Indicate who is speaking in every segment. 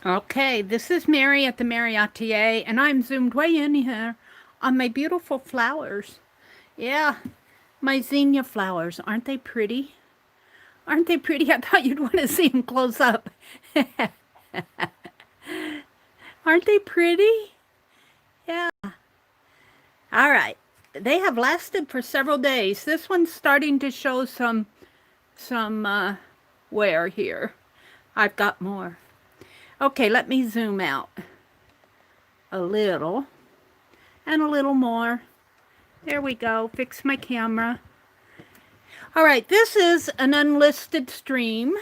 Speaker 1: Okay, this is Mary at the.meri.atelier, and I'm zoomed way in here on my beautiful flowers. Yeah, my zinnia flowers. Aren't they pretty? Aren't they pretty? I thought you'd want to see them close up. Aren't they pretty? Yeah. All right. They have lasted for several days. This one's starting to show some wear here. I've got more. Okay, let me zoom out a little and a little more. There we go. Fix my camera. All right, this is an unlisted stream,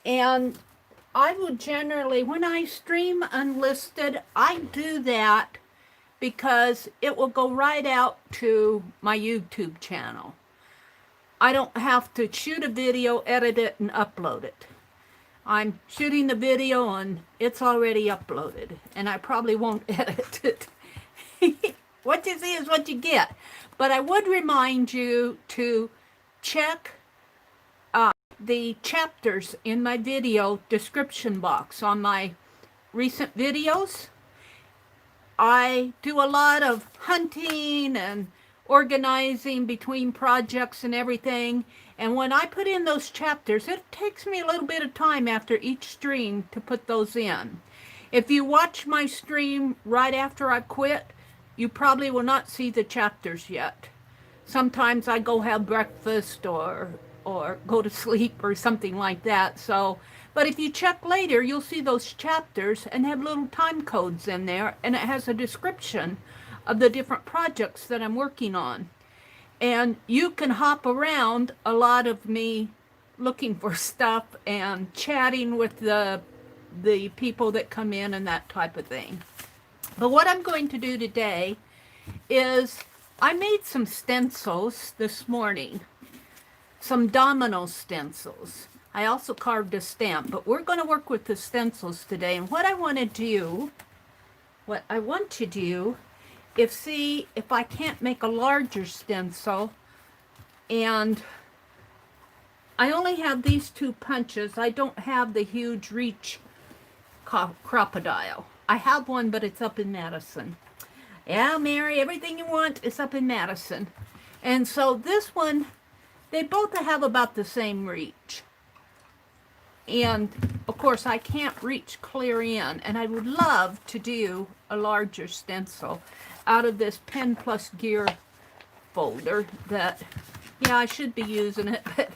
Speaker 1: and I would generally, when I stream unlisted, I do that because it will go right out to my YouTube channel. I don't have to shoot a video, edit it, and upload it. I'm shooting the video and it's already uploaded, and I probably won't edit it. What you see is what you get. But I would remind you to check the chapters in my video description box on my recent videos. I do a lot of hunting and organizing between projects and everything. And when I put in those chapters, it takes me a little bit of time after each stream to put those in. If you watch my stream right after I quit, you probably will not see the chapters yet. Sometimes I go have breakfast or go to sleep or something like that. So, but if you check later, you'll see those chapters and have little time codes in there, and it has a description of the different projects that I'm working on. And you can hop around a lot of me looking for stuff and chatting with the people that come in and that type of thing. But what I'm going to do today is I made some stencils this morning, some Dominoes stencils. I also carved a stamp, but we're going to work with the stencils today. And what I want to do is see if I can't make a larger stencil. And I only have these two punches. I don't have the huge reach crocodile. I have one, but it's up in Madison. Yeah, Mary, everything you want is up in Madison. And so this one, they both have about the same reach. And of course, I can't reach clear in, and I would love to do a larger stencil out of this Pen Plus Gear folder that, yeah, I should be using it, but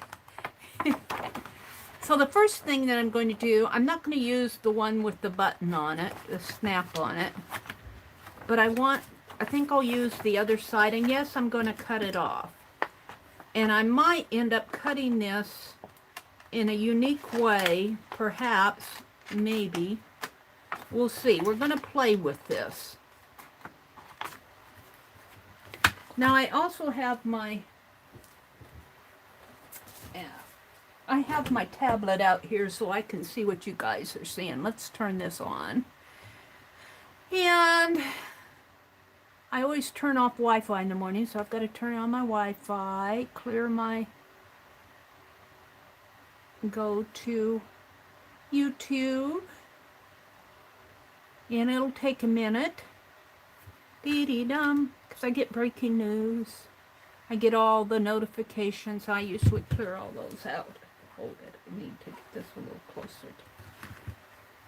Speaker 1: so the first thing that I'm going to do, I'm not going to use the one with the button on it, the snap on it, but I think I'll use the other side, and yes, I'm going to cut it off. And I might end up cutting this in a unique way, perhaps, maybe. We'll see. We're going to play with this. Now I also have my tablet out here so I can see what you guys are seeing. Let's turn this on. And I always turn off Wi-Fi in the morning, so I've got to turn on my Wi-Fi, clear my, go to YouTube, and it'll take a minute. Dee-dee-dum, because I get breaking news. I get all the notifications. I usually clear all those out. Hold it. I need to get this a little closer.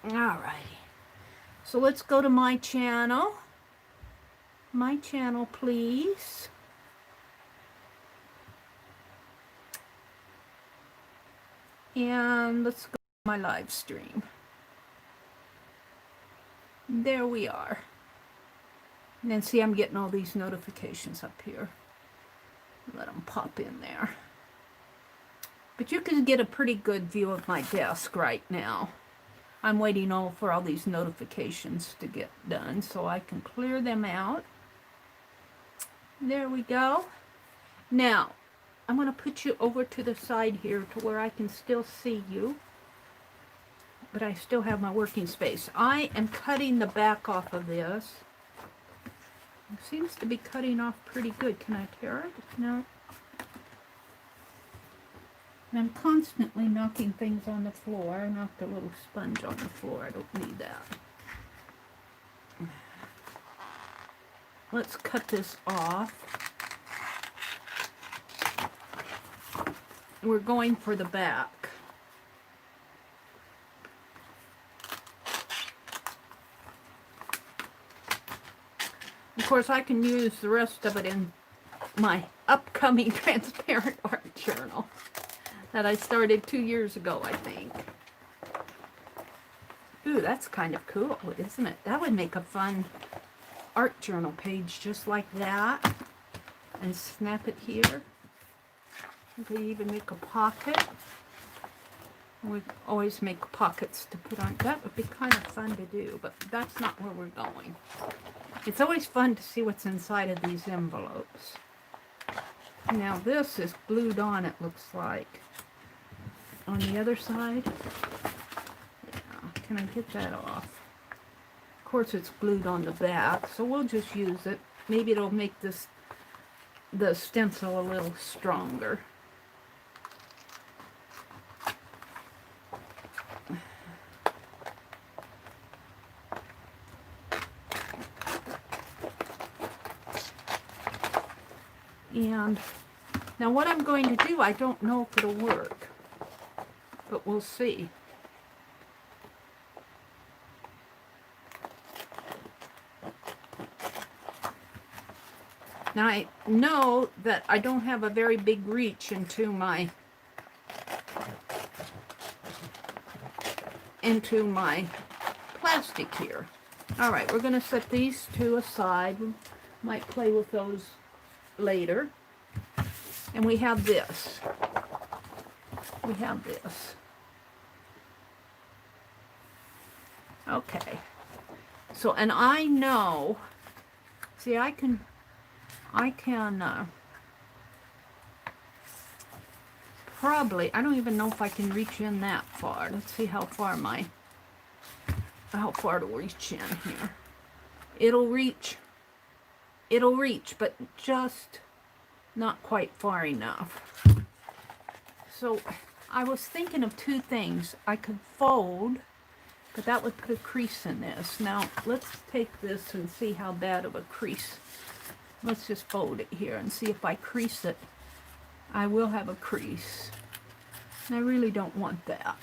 Speaker 1: Alrighty. So let's go to my channel. My channel, please. And let's go to my live stream. There we are. And then see, I'm getting all these notifications up here. Let them pop in there. But you can get a pretty good view of my desk right now. I'm waiting for all these notifications to get done so I can clear them out. There we go. Now, I'm going to put you over to the side here to where I can still see you. But I still have my working space. I am cutting the back off of this. It seems to be cutting off pretty good. Can I tear it? No. And I'm constantly knocking things on the floor. I knocked a little sponge on the floor. I don't need that. Let's cut this off. We're going for the back. Of course, I can use the rest of it in my upcoming transparent art journal that I started 2 years ago, I think. Ooh, that's kind of cool, isn't it? That would make a fun art journal page just like that. And snap it here. You could even make a pocket. We always make pockets to put on. That would be kind of fun to do, but that's not where we're going. It's always fun to see what's inside of these envelopes. Now this is glued on, it looks like. On the other side. Yeah, can I get that off? Of course it's glued on the back, so we'll just use it. Maybe it'll make the stencil a little stronger. And now what I'm going to do, I don't know if it'll work, but we'll see. Now I know that I don't have a very big reach into my plastic here. All right, we're going to set these two aside. We might play with those later. And we have this. We have this. Okay. So, and I know, see, I can probably, I don't even know if I can reach in that far. Let's see how far it'll reach in here. It'll reach, but just not quite far enough. So I was thinking of two things. I could fold, but that would put a crease in this. Now let's take this and see how bad of a crease. Let's just fold it here and see if I crease it. I will have a crease. And I really don't want that.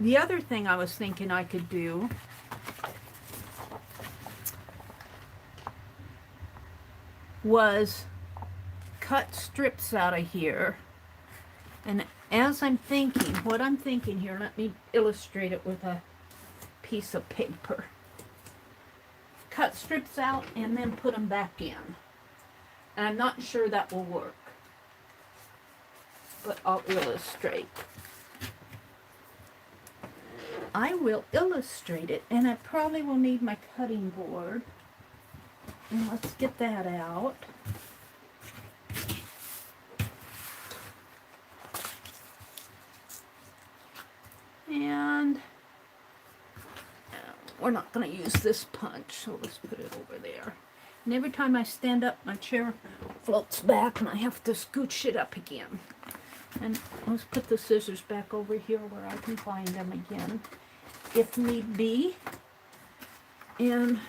Speaker 1: The other thing I was thinking I could do was cut strips out of here. And as I'm thinking, what I'm thinking here, let me illustrate it with a piece of paper. Cut strips out and then put them back in. And I'm not sure that will work, but I'll illustrate. I will illustrate it, and I probably will need my cutting board. And let's get that out. And we're not going to use this punch, so let's put it over there. And every time I stand up, my chair floats back, and I have to scooch it up again. And let's put the scissors back over here where I can find them again, if need be. And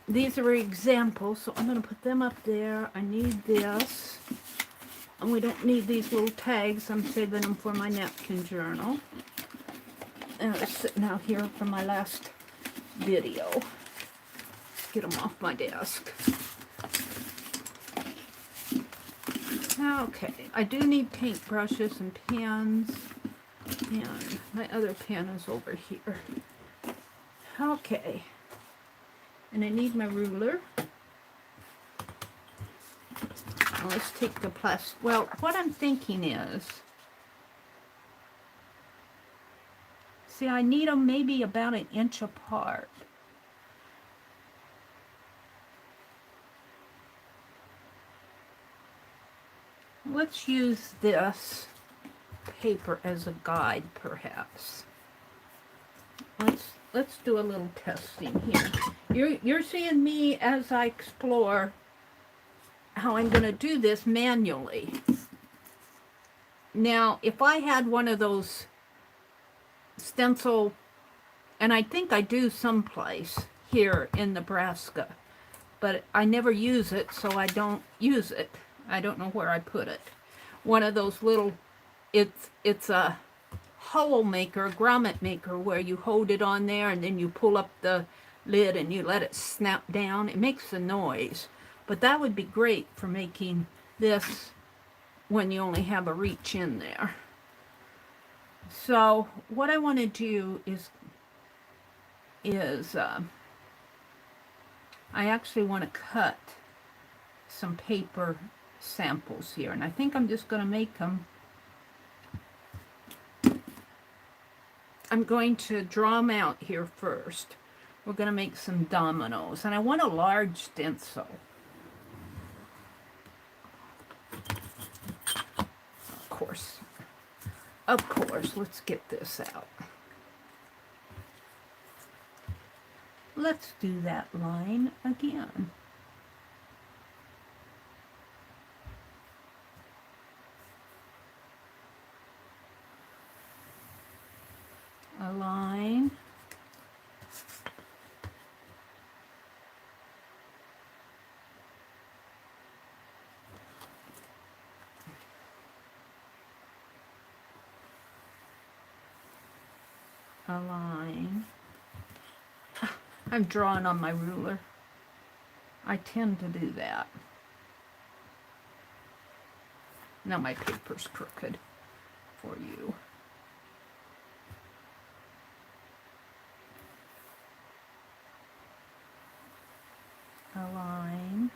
Speaker 1: these are examples, so I'm going to put them up there. I need this. And we don't need these little tags. I'm saving them for my napkin journal. And they're sitting out here from my last video. Get them off my desk. Okay, I do need paint brushes and pens. And my other pen is over here. Okay. And I need my ruler. Now let's take the plastic. Well, what I'm thinking is, see, I need them maybe about 1 inch apart. Let's use this paper as a guide, perhaps. Let's do a little testing here. You're seeing me as I explore how I'm going to do this manually. Now, if I had one of those stencil, and I think I do someplace here in Nebraska, but I never use it, so I don't use it. I don't know where I put it. One of those little, it's a hole maker, a grommet maker, where you hold it on there and then you pull up the lid and you let it snap down. It makes a noise, but that would be great for making this when you only have a reach in there. So what I want to do is I actually want to cut some paper samples here, and I think I'm just going to make them. I'm going to draw them out here first. We're going to make some dominoes, and I want a large stencil. Of course, let's get this out. Let's do that line again. A line. A line. I'm drawing on my ruler. I tend to do that. Now my paper's crooked for you. A line.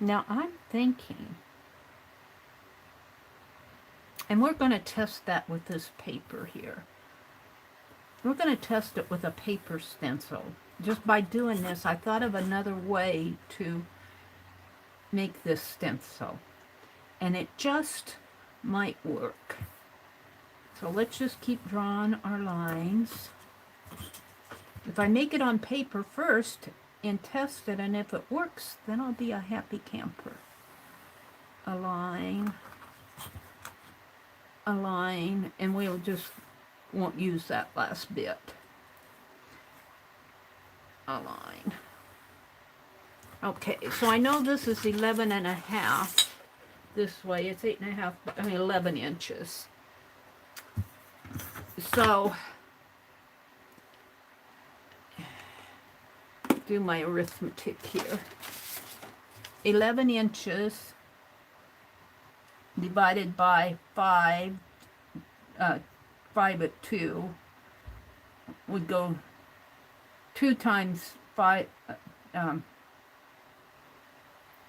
Speaker 1: Now I'm thinking, and we're going to test that with this paper here. We're going to test it with a paper stencil. Just by doing this, I thought of another way to make this stencil, and it just might work. So let's just keep drawing our lines. If I make it on paper first and test it, and if it works, then I'll be a happy camper. A line, and we'll just won't use that last bit. A line. Okay, so I know this is 11.5. This way, it's 8.5, I mean 11 inches. So, do my arithmetic here. 11 inches divided by 5, 5 at 2 would go 2 times 5,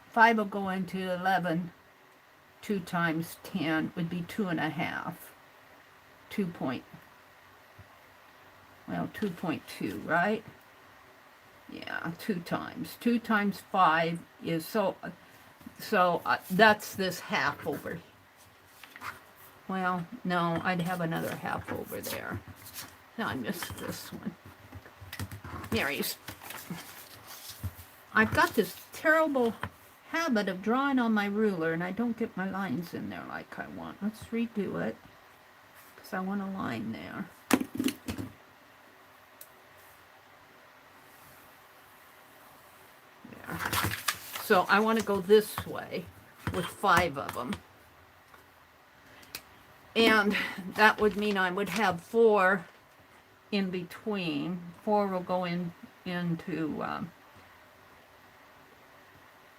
Speaker 1: 5 will go into 11, 2 times 10 would be 2.5. 2.2, right? Yeah, 2 times. 2 times 5 is so that's this half over. Well, no, I'd have another half over there. No, I missed this one. Mary's. I've got this terrible habit of drawing on my ruler, and I don't get my lines in there like I want. Let's redo it, because I want a line there. There. So I want to go this way with 5 of them. And that would mean I would have 4 in between. 4 will go into,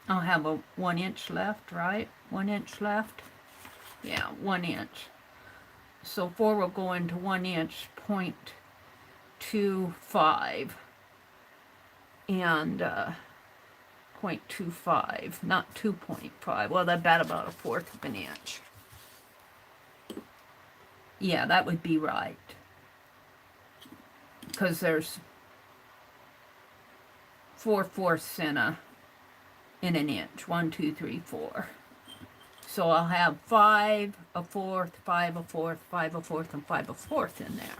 Speaker 1: I'll have a 1 inch left, right? 1 inch left? Yeah, 1 inch. So 4 will go into 1 inch, 0.25. And 0.25, not 2.5. Well, that's about 1/4 of an inch. Yeah, that would be right. Because there's 4/4 in an inch. 1, 2, 3, 4. So I'll have 5, a fourth, 5, a fourth, 5, a fourth, and 5, a fourth in there.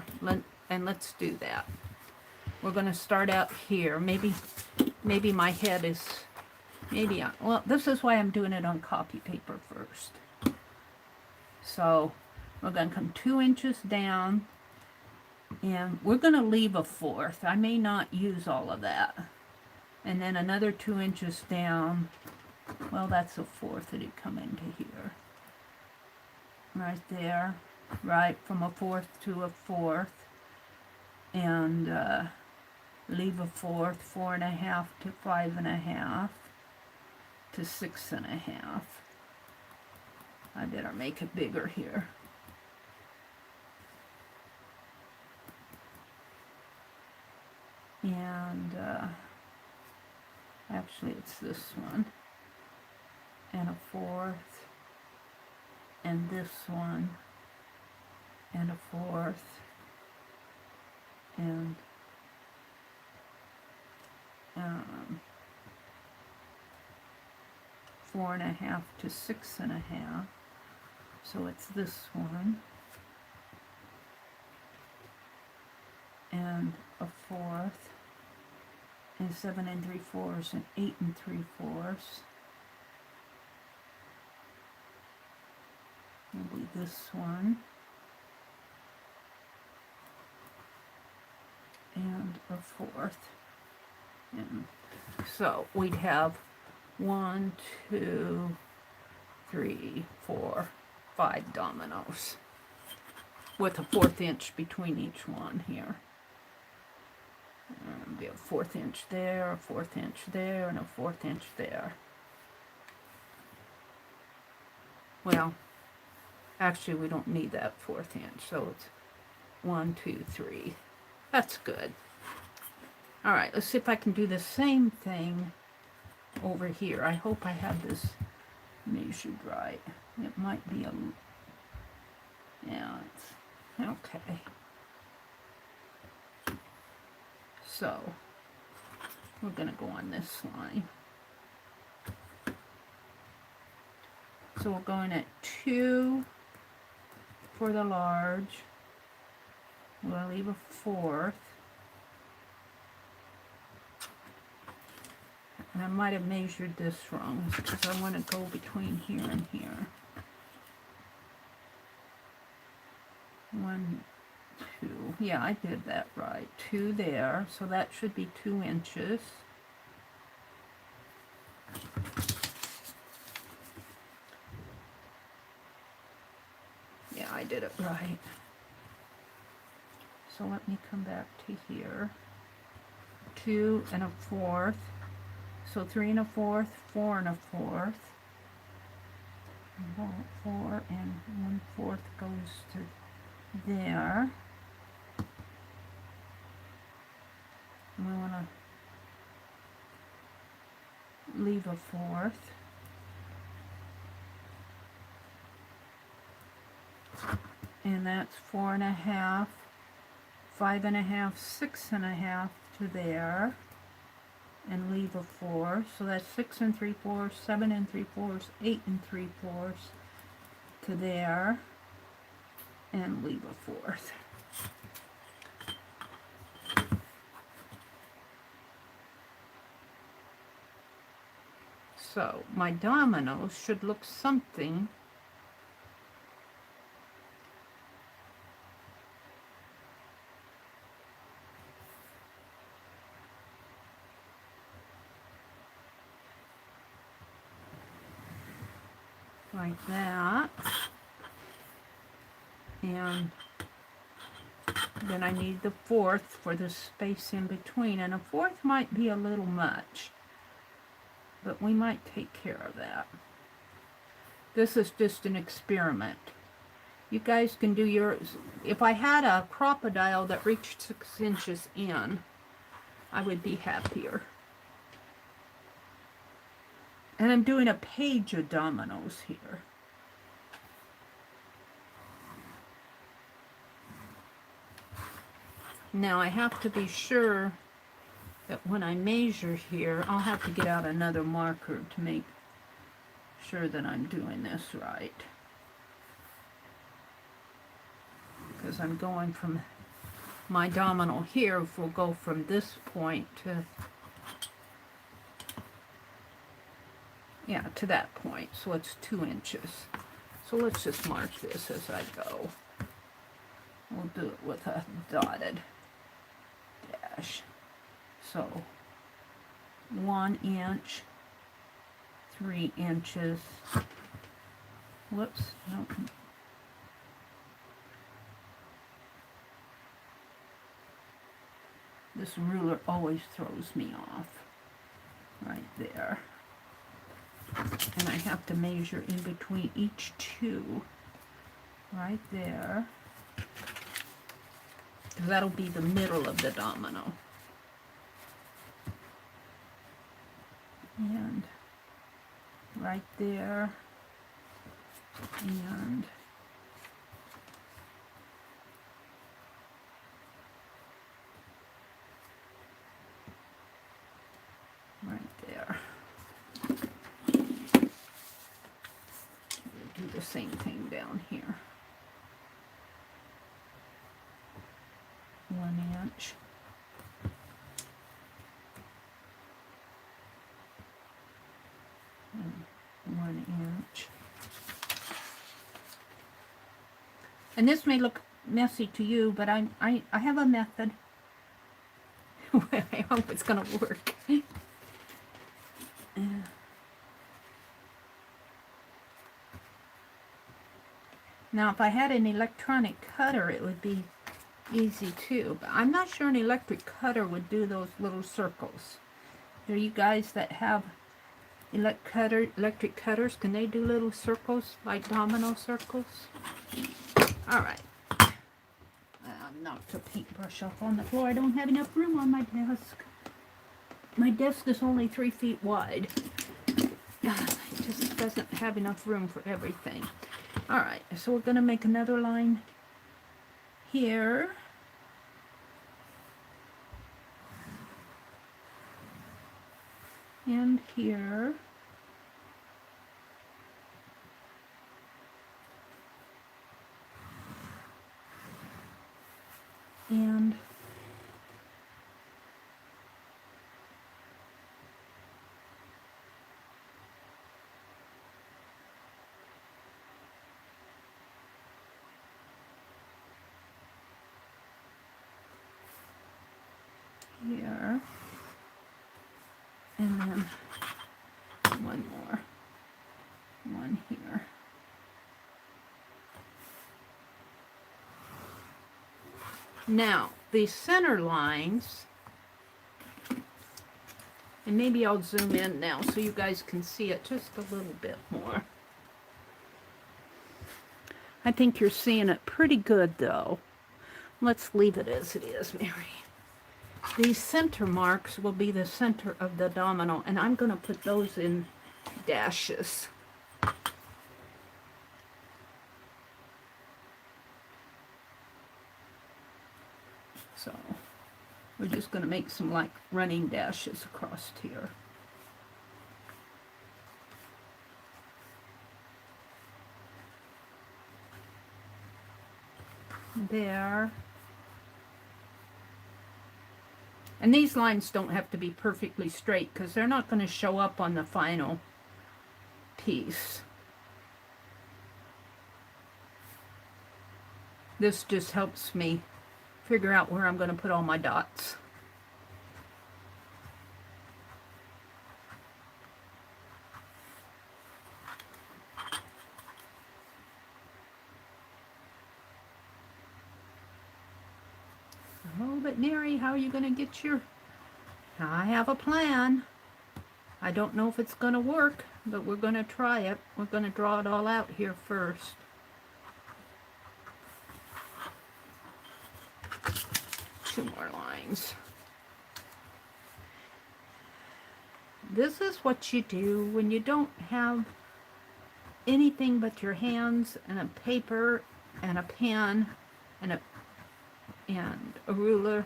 Speaker 1: And let's do that. We're going to start out here. Maybe my head is, well, this is why I'm doing it on copy paper first. So we're going to come 2 inches down, and we're going to leave a fourth. I may not use all of that. And then another 2 inches down. Well, that's a fourth that'd come into here. Right there. Right, from a fourth to a fourth. And leave a fourth, 4.5 to 5.5 to 6.5. I better make it bigger here. And actually it's this one. And a fourth. And this one. And a fourth. And 4.5 to 6.5. So it's this one. And a fourth. And 7 3/4 and 8 3/4. Will be this one. And a fourth. And so we'd have 1, 2, 3, 4, 5 dominoes with a 1/4 inch between each one here. And be a 1/4 inch there, a 1/4 inch there, and a 1/4 inch there. Well, actually we don't need that 1/4 inch, so it's 1, 2, 3. That's good. All right, let's see if I can do the same thing over here. I hope I have this measured right. It might be yeah, it's okay. So we're gonna go on this line. So we're going at 2 for the large. We'll leave a fourth. And I might have measured this wrong because I want to go between here and here. 1, 2. Yeah, I did that right. 2 there. So that should be 2 inches. Yeah, I did it right. So let me come back to here. 2 1/4. So 3 1/4, 4 1/4. 4 and 1/4 goes to there. And we want to leave a fourth. And that's 4.5, 5.5, 6.5 to there. And leave a 4. So that's 6 3/4, 7 3/4, 8 3/4 to there. And leave a fourth. So my dominoes should look something like that. And then I need the fourth for the space in between, and a fourth might be a little much, but we might take care of that. This is just an experiment. You guys can do yours. If I had a crocodile that reached 6 inches in, I would be happier. And I'm doing a page of dominoes here. Now I have to be sure that when I measure here, I'll have to get out another marker to make sure that I'm doing this right. Because I'm going from my domino here, we'll go from this point to, yeah, to that point. So it's 2 inches. So let's just mark this as I go. We'll do it with a dotted dash. So 1 inch, 3 inches. Whoops, no. This ruler always throws me off. Right there. And I have to measure in between each two. Right there. Because that'll be the middle of the domino. And right there. And right there. We'll do the same thing down here. 1 inch. And 1 inch. And this may look messy to you, but I have a method. I hope it's going to work. Now, if I had an electronic cutter, it would be easy too, but I'm not sure an electric cutter would do those little circles. Are you guys that have electric cutters, can they do little circles, like domino circles? Alright. I knocked a paintbrush off on the floor. I don't have enough room on my desk. My desk is only 3 feet wide. It just doesn't have enough room for everything. Alright, so we're going to make another line here. And here. And here, and then one more, one here. Now, the center lines, and maybe I'll zoom in now so you guys can see it just a little bit more. I think you're seeing it pretty good though. Let's leave it as it is, Mary. These center marks will be the center of the domino, and I'm going to put those in dashes. So we're just going to make some like running dashes across here. There. And these lines don't have to be perfectly straight because they're not going to show up on the final piece. This just helps me figure out where I'm going to put all my dots. Oh, but Mary, how are you going to get your... I have a plan. I don't know if it's going to work, but we're going to try it. We're going to draw it all out here first. Two more lines. This is what you do when you don't have anything but your hands and a paper and a pen and a ruler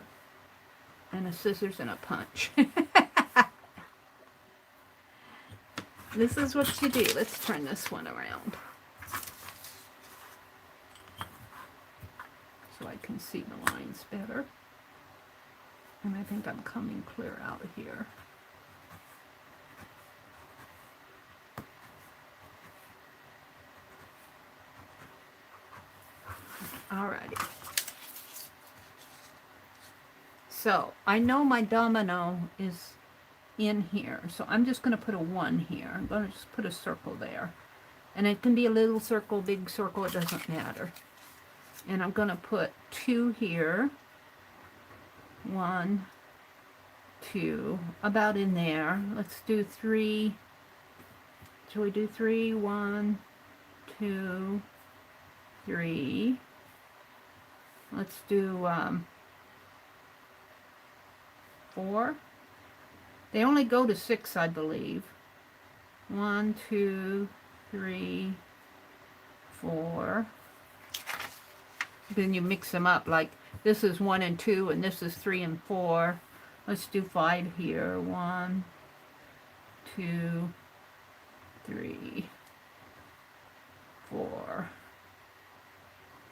Speaker 1: and a scissors and a punch. this is what you do. Let's turn this one around so I can see the lines better. And I think I'm coming clear out of here. Alrighty. So I know my domino is in here, so I'm just going to put a 1 here. I'm going to just put a circle there. And it can be a little circle, big circle, it doesn't matter. And I'm going to put 2 here. 1, 2, about in there. Let's do 3. Shall we do 3? 1, 2, 3. Let's do 4. They only go to 6, I believe. 1, 2, 3, 4. Then you mix them up, like this is 1 and 2 and this is 3 and 4. Let's do 5 here. 1, 2, 3, 4,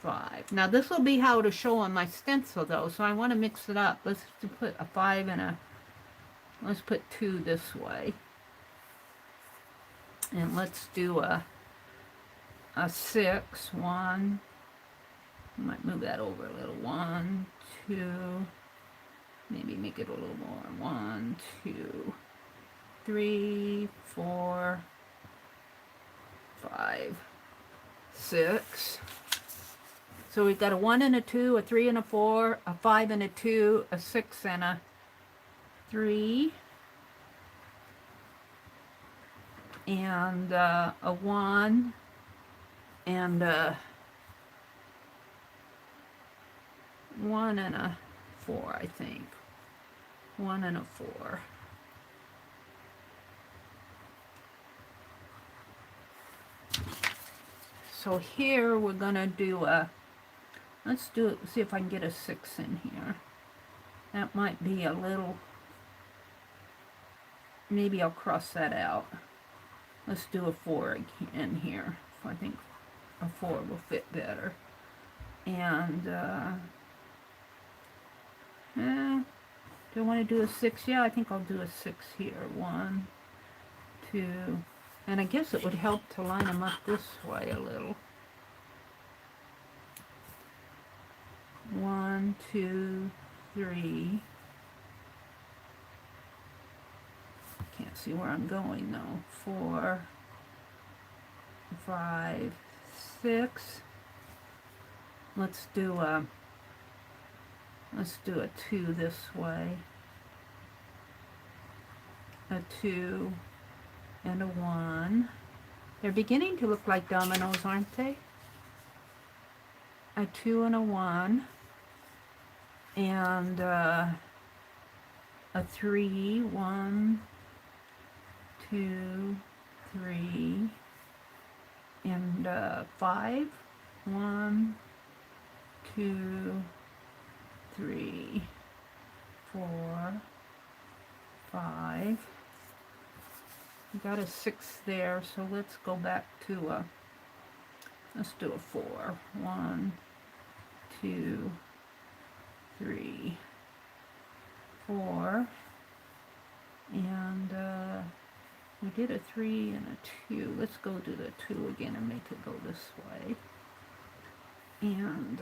Speaker 1: 5. Now this will be how to show on my stencil though, so I want to mix it up. Let's put a 5 and let's put 2 this way. And let's do a 6. 1. I might move that over a little. 1, 2. Maybe make it a little more. 1, 2, 3, 4, 5, 6. So we've got a 1 and a 2, a 3 and a 4, a 5 and a 2, a 6 and a 3, and a 1, and a 1 and a 4, I think. 1 and a 4. So here we're gonna do a, let's do it, see if I can get a 6 in here. That might be a little, maybe I'll cross that out. Let's do a 4 again here. I think a 4 will fit better. And do I want to do a 6? Yeah, I think I'll do a 6 here. 1, 2, and I guess it would help to line them up this way a little. 1, 2, 3. Can't see where I'm going though. 4, 5, 6. Let's do a 2 this way. A 2 and a 1. They're beginning to look like dominoes, aren't they? A 2 and a 1. And a 3. 1, 2, 3. And 5. 1, 2, 3, 4, 5. We got a 6 there, so let's go back to let's do a 4. 1, 2, 3, 4. And we did a 3 and a 2. Let's go do the 2 again and make it go this way. And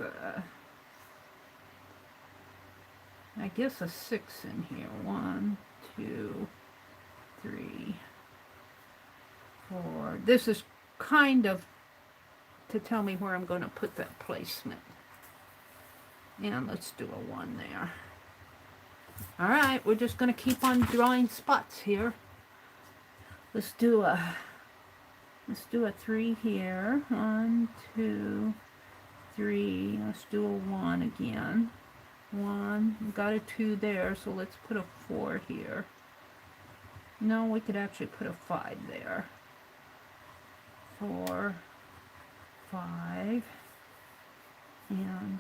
Speaker 1: I guess a 6 in here. 1, 2, 3, 4. This is kind of to tell me where I'm going to put that placement. And let's do a 1 there. Alright, we're just going to keep on drawing spots here. Let's do a 3 here. 1, 2, 3. Let's do a 1 again. 1. We've got a 2 there, so let's put a 4 here. No, we could actually put a 5 there. 4, 5. And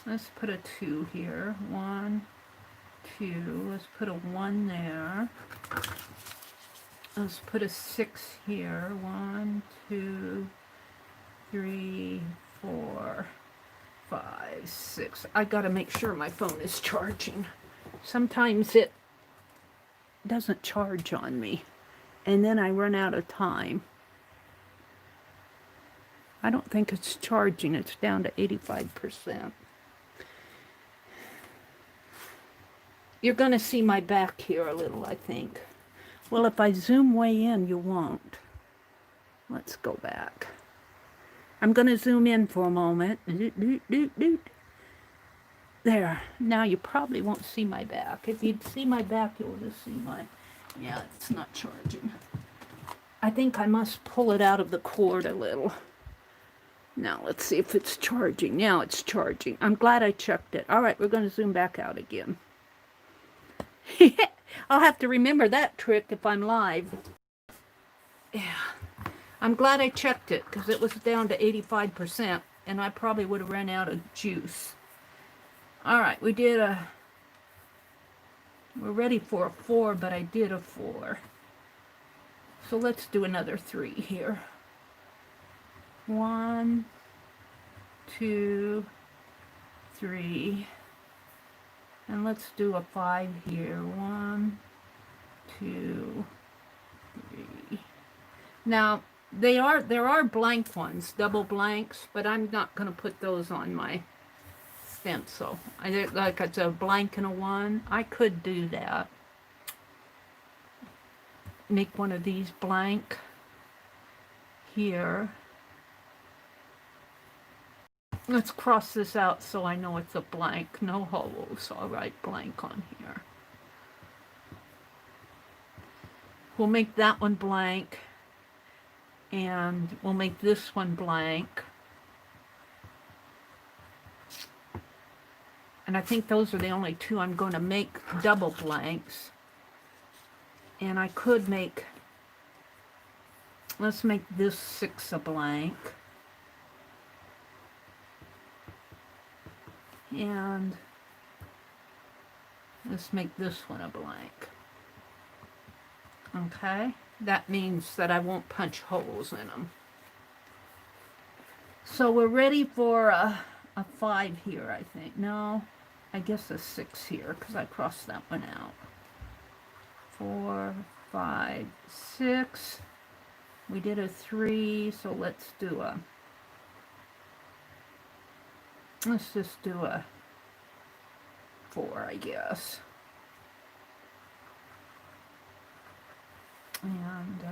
Speaker 1: let's put a 2 here. 1, 2. Let's put a 1 there. Let's put a 6 here. 1, 2, 3, 4, 5, 6. I gotta make sure my phone is charging. Sometimes it doesn't charge on me, and then I run out of time. I don't think it's charging. It's down to 85%. You're going to see my back here a little, I think. Well, if I zoom way in, you won't. Let's go back. I'm going to zoom in for a moment. There. Now you probably won't see my back. If you'd see my back, you'll just see my... Yeah, it's not charging. I think I must pull it out of the cord a little. Now, let's see if it's charging. Now it's charging. I'm glad I checked it. All right, we're going to zoom back out again. I'll have to remember that trick if I'm live. Yeah. I'm glad I checked it because it was down to 85%, and I probably would have run out of juice. All right, we're ready for a 4, but I did a 4. So let's do another 3 here. 1, 2, 3, and let's do a 5 here. 1, 2, 3. Now there are blank ones, double blanks, but I'm not going to put those on my stencil. Like it's a blank and a 1. I could do that. Make one of these blank here. Let's cross this out so I know it's a blank, no holes. I'll write blank on here. We'll make that one blank, and we'll make this one blank. And I think those are the only 2 I'm going to make double blanks. And I could make, let's make this 6 a blank. And let's make this one a blank. Okay, that means that I won't punch holes in them. So we're ready for a 5 here, I think. No, I guess a 6 here because I crossed that one out. 4, 5, 6. We did a 3, so let's just do a 4, I guess. And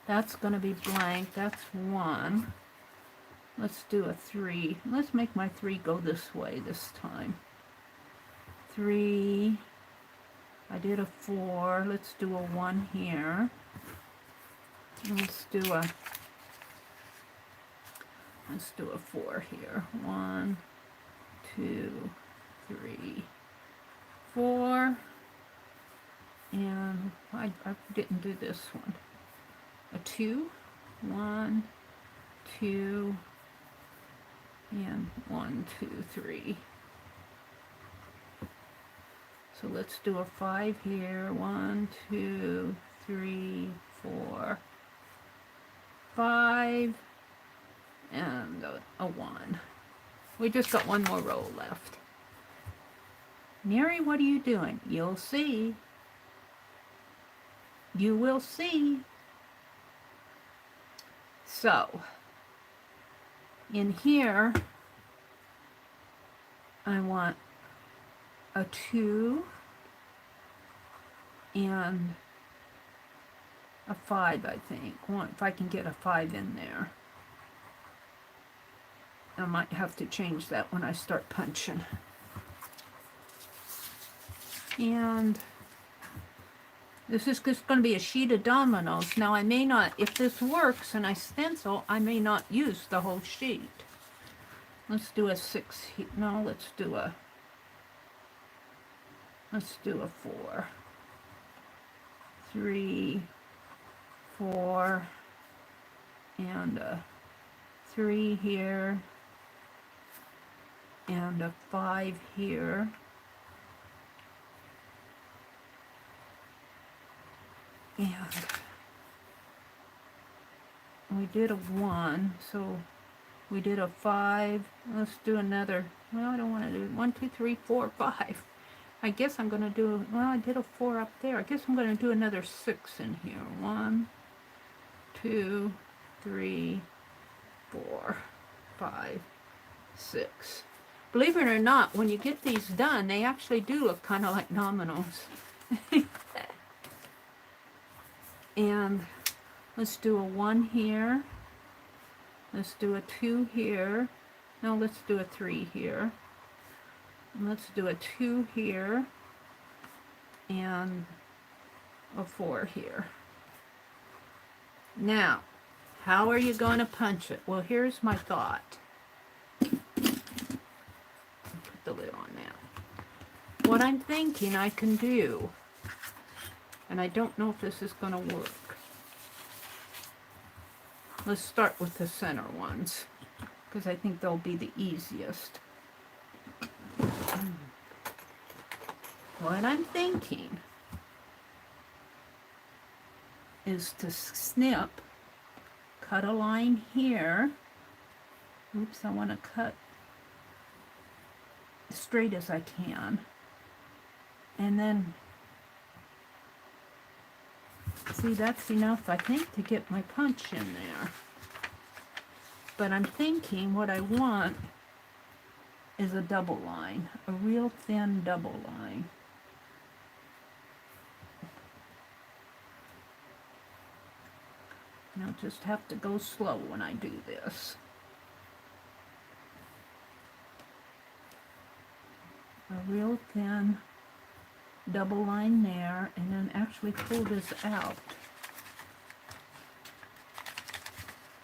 Speaker 1: that's going to be blank. That's 1. Let's do a 3. Let's make my 3 go this way this time. 3. I did a 4. Let's do a 1 here. Let's do a 4 here. 1, 2, 3, 4. And I didn't do this one. A 2. 1, 2, and 1, 2, 3. So let's do a 5 here. 1, 2, 3, 4, 5. And a 1. We just got one more row left. Mary, what are you doing? You'll see. You will see. So, in here, I want a 2 and a 5, I think. If I can get a 5 in there. I might have to change that when I start punching. And this is just going to be a sheet of dominoes. Now I may not, if this works and I stencil, I may not use the whole sheet. Let's do a 6 here. No, let's do a 4. 3, 4, and a 3 here. And a 5 here, And we did a 1, so we did a 5. Let's do another. Well, I don't want to do 1, 2, 3, 4, 5. I guess I'm going to do, well, I did a 4 up there. I guess I'm going to do another 6 in here. 1, 2, 3, 4, 5, 6. Believe it or not, when you get these done, they actually do look kind of like dominoes. And let's do a 1 here. Let's do a 2 here. No, let's do a 3 here. And let's do a 2 here. And a 4 here. Now, how are you going to punch it? Well, here's my thought. Put the lid on now. What I'm thinking I can do, and I don't know if this is going to work. Let's start with the center ones, because I think they'll be the easiest. What I'm thinking is to snip, cut a line here. Oops, I want to cut as straight as I can. And then, see, that's enough, I think, to get my punch in there. But I'm thinking what I want is a double line, a real thin double line. And I'll just have to go slow when I do this. A real thin double line there, and then actually pull this out.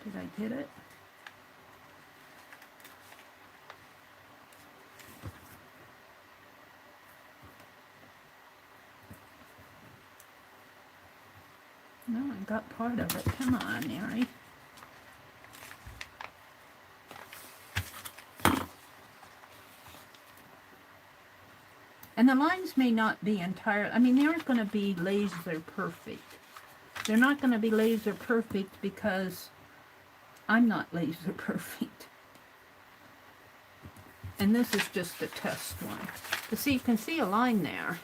Speaker 1: Did I get it? No, I got part of it. Come on, Mary. And the lines may not be entire. I mean, they aren't going to be laser perfect. They're not going to be laser perfect because I'm not laser perfect. And this is just a test one. But see, you can see a line there.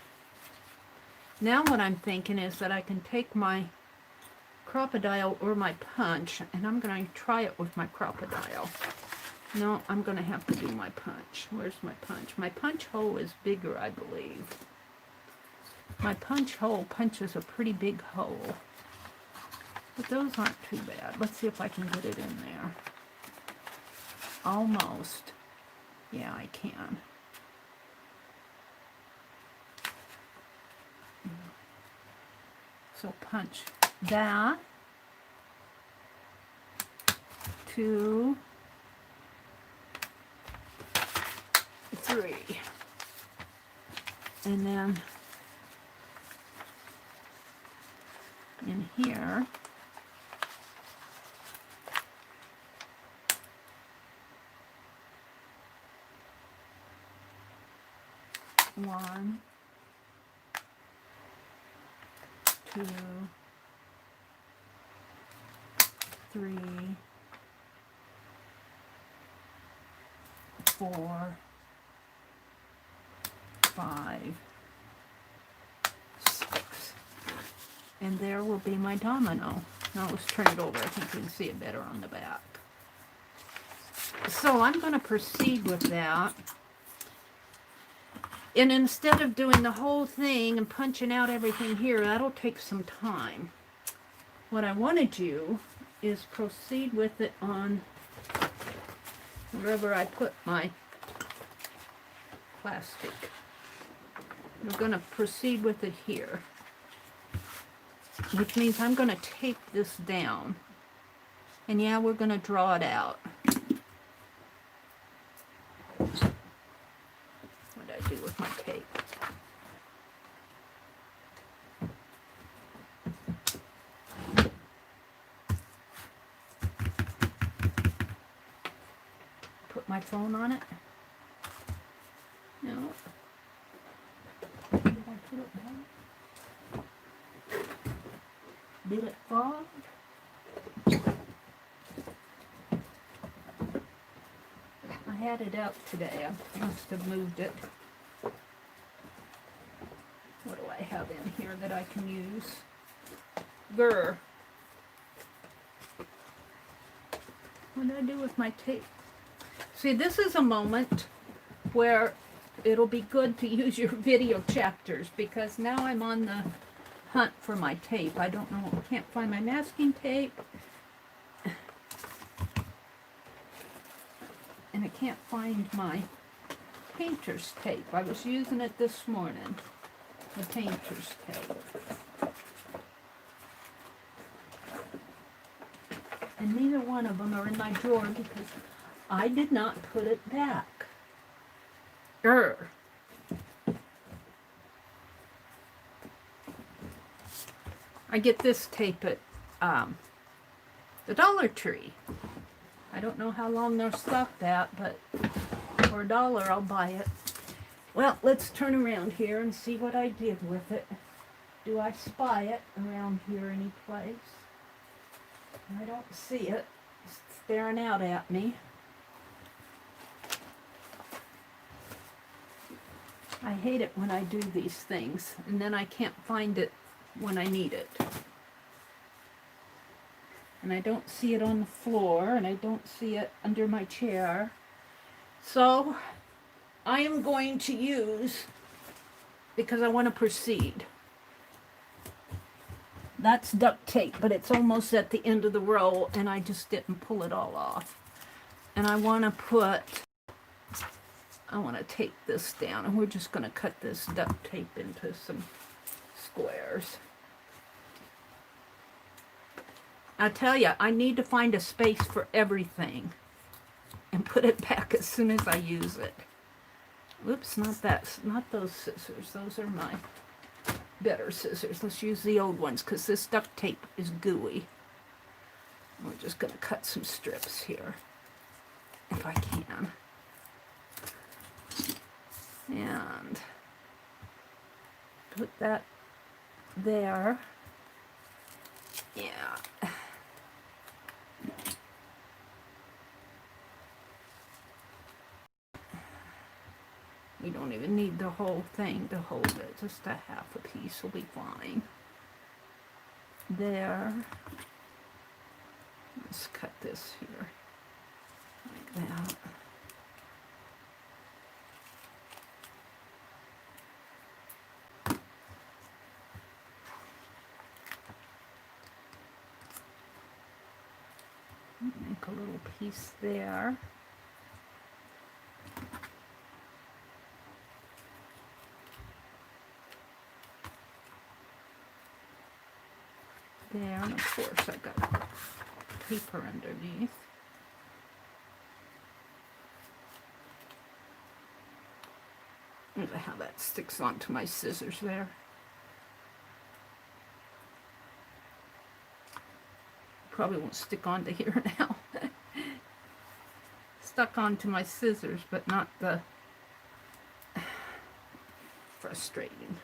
Speaker 1: Now what I'm thinking is that I can take my crocodile or my punch, and I'm going to try it with my crocodile. No, I'm going to have to do my punch. Where's my punch? My punch hole is bigger, I believe. My punch hole punches a pretty big hole. But those aren't too bad. Let's see if I can get it in there. Almost. Yeah, I can. So punch that. 2, 3, and then in here, one, 2, 3, 4, 5, 6. And there will be my domino. Now let's turn it over. I think you can see it better on the back. So I'm going to proceed with that. And instead of doing the whole thing and punching out everything here, that'll take some time. What I want to do is proceed with it on wherever I put my plastic. We're going to proceed with it here, which means I'm going to tape this down. And yeah, we're going to draw it out. What did I do with my tape? Put my phone on it? No. Did I put it down? Did it fall? I had it out today. I must have moved it. What do I have in here that I can use? Grr. What did I do with my tape? See, this is a moment where it'll be good to use your video chapters, because now I'm on the hunt for my tape. I don't know, can't find my masking tape. And I can't find my painter's tape. I was using it this morning, the painter's tape. And neither one of them are in my drawer because I did not put it back. Grr. I get this tape at the Dollar Tree. I don't know how long they're stocked at, but for $1 I'll buy it. Well, let's turn around here and see what I did with it. Do I spy it around here any place? I don't see it. It's staring out at me. I hate it when I do these things and then I can't find it when I need it. And I don't see it on the floor, and I don't see it under my chair. So I am going to use, because I want to proceed. That's duct tape, but it's almost at the end of the roll, and I just didn't pull it all off. And I want to take this down, and we're just going to cut this duct tape into some squares. I tell you, I need to find a space for everything and put it back as soon as I use it. Oops, not those scissors. Those are my better scissors. Let's use the old ones because this duct tape is gooey. We're just going to cut some strips here, if I can. And put that there. Yeah. We don't even need the whole thing to hold it. Just a half a piece will be fine. There. Let's cut this here. Like that. Make a little piece there. There, and of course I got paper underneath. Look at how that sticks onto my scissors there. Probably won't stick onto here now. Stuck onto my scissors, but not the frustrating.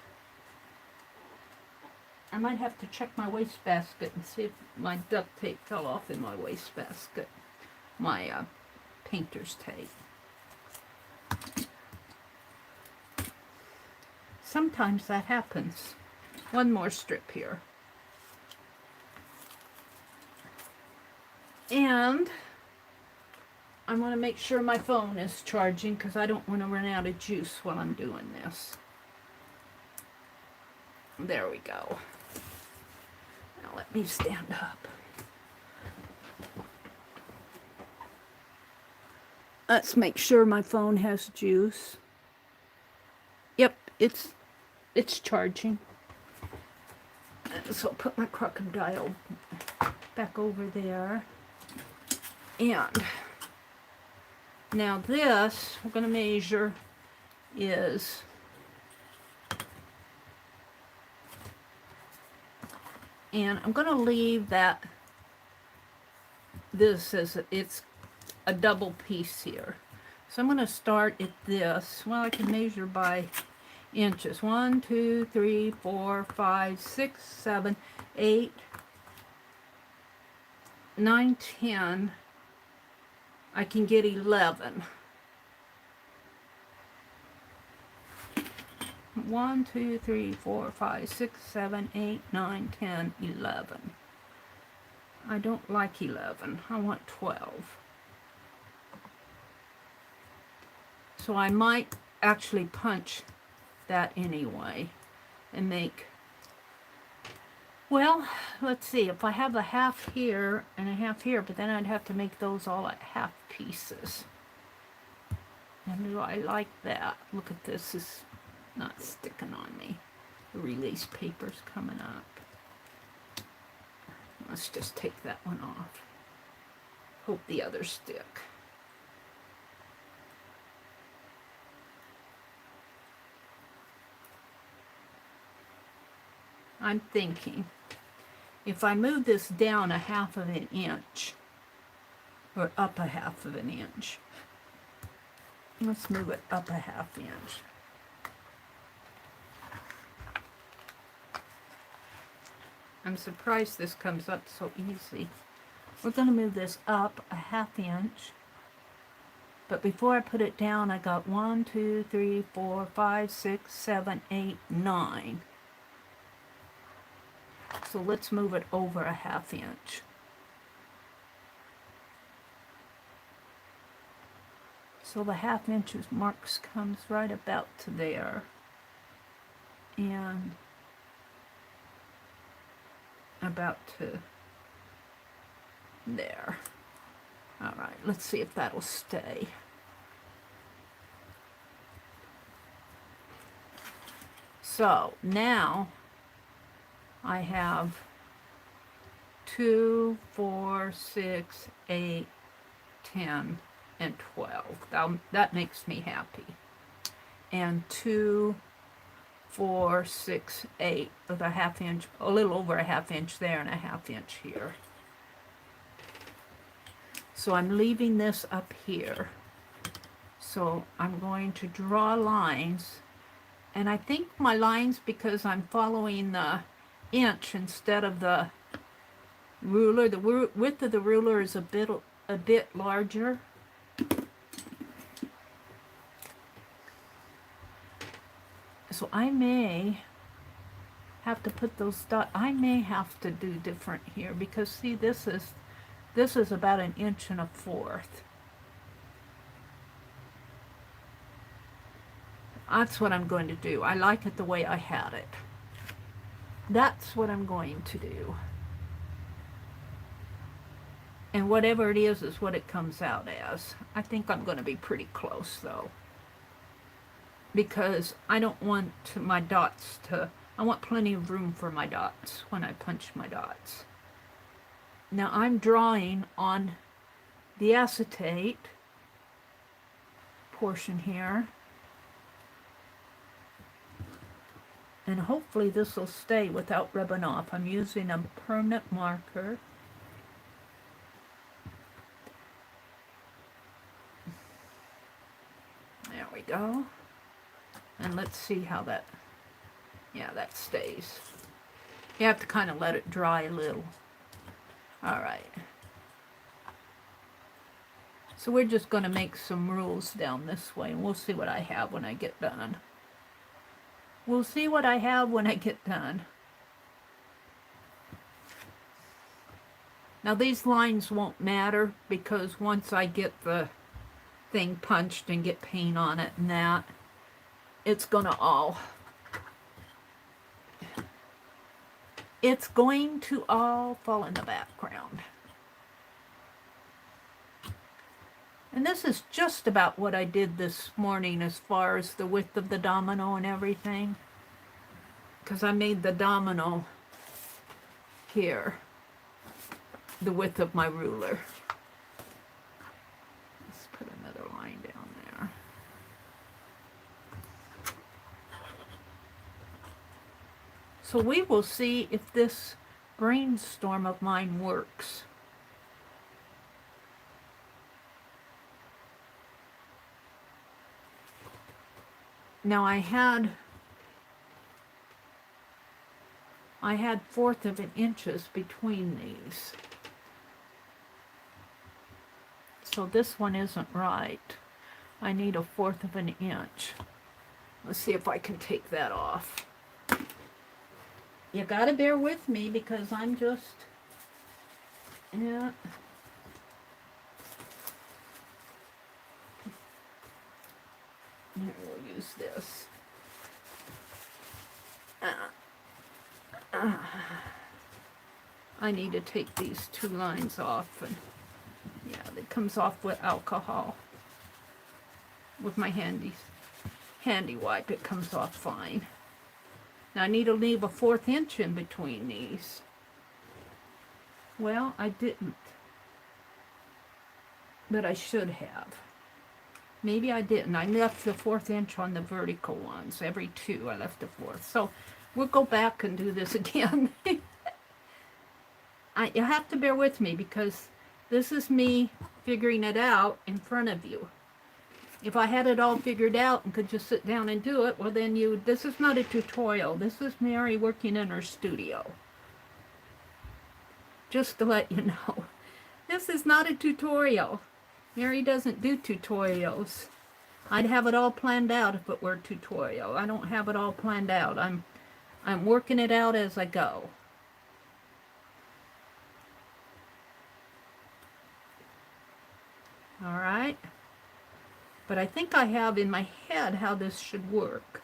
Speaker 1: I might have to check my wastebasket and see if my duct tape fell off in my wastebasket. My painter's tape. Sometimes that happens. One more strip here. And I want to make sure my phone is charging because I don't want to run out of juice while I'm doing this. There we go. Now let me stand up. Let's make sure my phone has juice. Yep, it's charging. So I'll put my crocodile back over there. And now this, we're going to measure, is and I'm going to leave that this as it's a double piece here. So I'm going to start at this. Well, I can measure by inches. 1, 2, 3, 4, 5, 6, 7, 8, 9, 10, I can get 11. 1, 2, 3, 4, 5, 6, 7, 8, 9, 10, 11. I don't like 11. I want 12. So I might actually punch that anyway and make, well, let's see, if I have a half here and a half here, but then I'd have to make those all at half pieces. And do I like that? Look at this, it's not sticking on me. The release paper's coming up. Let's just take that one off. Hope the others stick. I'm thinking, if I move this down a half of an inch, or up a half of an inch, let's move it up a half inch. I'm surprised this comes up so easy. We're going to move this up a half inch. But before I put it down, I got 1, 2, 3, 4, 5, 6, 7, 8, 9. So let's move it over a half inch. So the half inches marks comes right about to there. And about to there. All right, let's see if that'll stay. So now I have 2, 4, 6, 8, 10, and 12. That makes me happy. And 2, 4, 6, 8 with a half inch, a little over a half inch there and a half inch here. So I'm leaving this up here. So I'm going to draw lines. And I think my lines, because I'm following the inch instead of the ruler, the width of the ruler is a bit larger. So I may have to put those dots, I may have to do different here, because see, this is about 1 1/4 inches. That's what I'm going to do. I like it the way I had it. That's what I'm going to do. And whatever it is what it comes out as. I think I'm going to be pretty close though. Because I don't want my dots to, I want plenty of room for my dots when I punch my dots. Now I'm drawing on the acetate portion here. And hopefully this will stay without rubbing off. I'm using a permanent marker. There we go. And let's see how that, yeah, that stays. You have to kind of let it dry a little. All right. So we're just going to make some rules down this way, and we'll see what I have when I get done. We'll see what I have when I get done. Now these lines won't matter, because once I get the thing punched and get paint on it and that, it's going to all fall in the background. And this is just about what I did this morning as far as the width of the domino and everything. Because I made the domino here the width of my ruler. Let's put another line down there. So we will see if this brainstorm of mine works. Now I had 1/4 of an inch between these. So this one isn't right. I need 1/4 of an inch. Let's see if I can take that off. You gotta bear with me because I'm just, yeah. Here, we'll use this. I need to take these 2 lines off, and yeah, it comes off with alcohol. With my handy wipe, it comes off fine. Now I need to leave 1/4 inch in between these. Well, I didn't, but I should have. Maybe I didn't. I left the 1/4 inch on the vertical ones. Every 2, I left a 1/4. So we'll go back and do this again. You have to bear with me because this is me figuring it out in front of you. If I had it all figured out and could just sit down and do it, well then this is not a tutorial. This is Mary working in her studio. Just to let you know. This is not a tutorial. Mary doesn't do tutorials. I'd have it all planned out if it were a tutorial. I don't have it all planned out. I'm working it out as I go. All right. But I think I have in my head how this should work.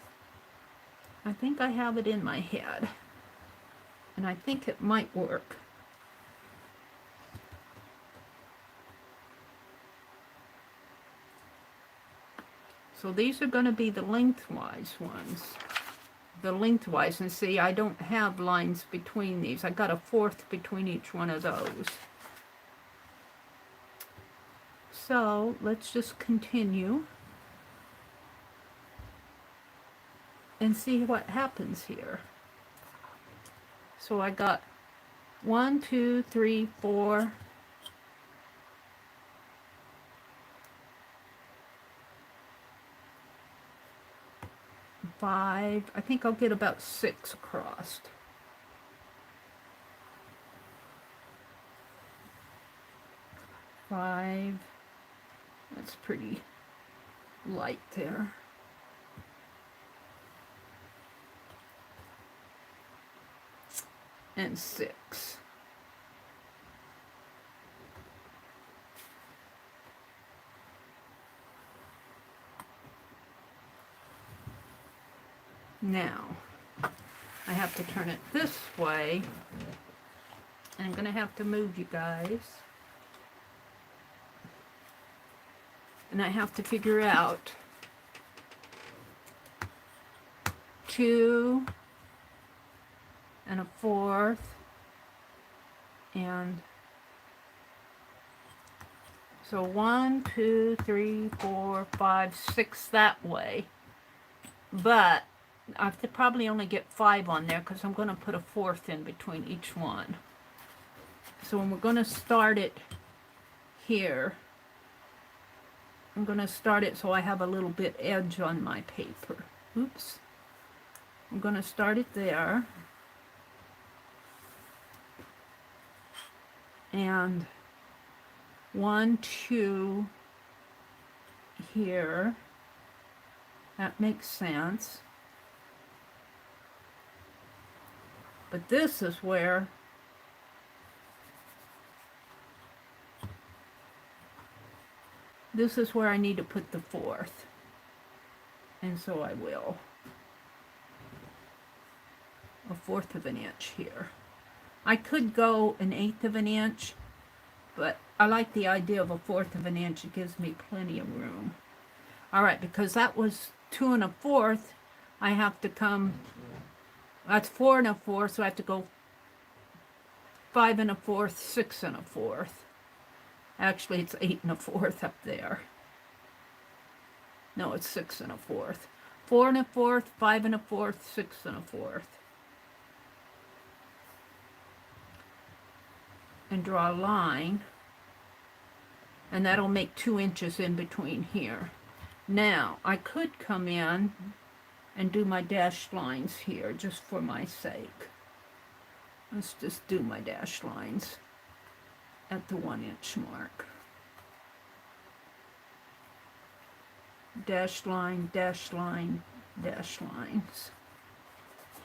Speaker 1: I think I have it in my head. And I think it might work. So these are going to be the lengthwise ones. The lengthwise. And see, I don't have lines between these. I got a 1/4 between each one of those. So let's just continue and see what happens here. So I got 1, 2, 3, 4, 5. I think I'll get about 6 across. 5. That's pretty light there. And 6. Now, I have to turn it this way. And I'm going to have to move you guys. And I have to figure out 2 and 1/4 and so 1, 2, 3, 4, 5, 6 that way. But I have to probably only get 5 on there because I'm going to put a 1/4 in between each one. So when we're going to start it here, I'm going to start it so I have a little bit edge on my paper. Oops. I'm going to start it there. And 1, 2 here. That makes sense. But this is where I need to put the 1/4. And so I will. A 1/4 of an inch here. I could go 1/8 of an inch, but I like the idea of a 1/4 of an inch. It gives me plenty of room. All right, because that was 2 and 1/4, I have to come, that's 4 and 1/4, so I have to go 5 and 1/4, 6 and 1/4. Actually, it's 8 and 1/4 up there. No, it's 6 and 1/4. 4 and 1/4, 5 and 1/4, 6 and 1/4. And draw a line. And that'll make 2 inches in between here. Now, I could come in and do my dashed lines here, just for my sake. Let's just do my dashed lines at the 1 inch mark. dashed line, dashed line, dashed lines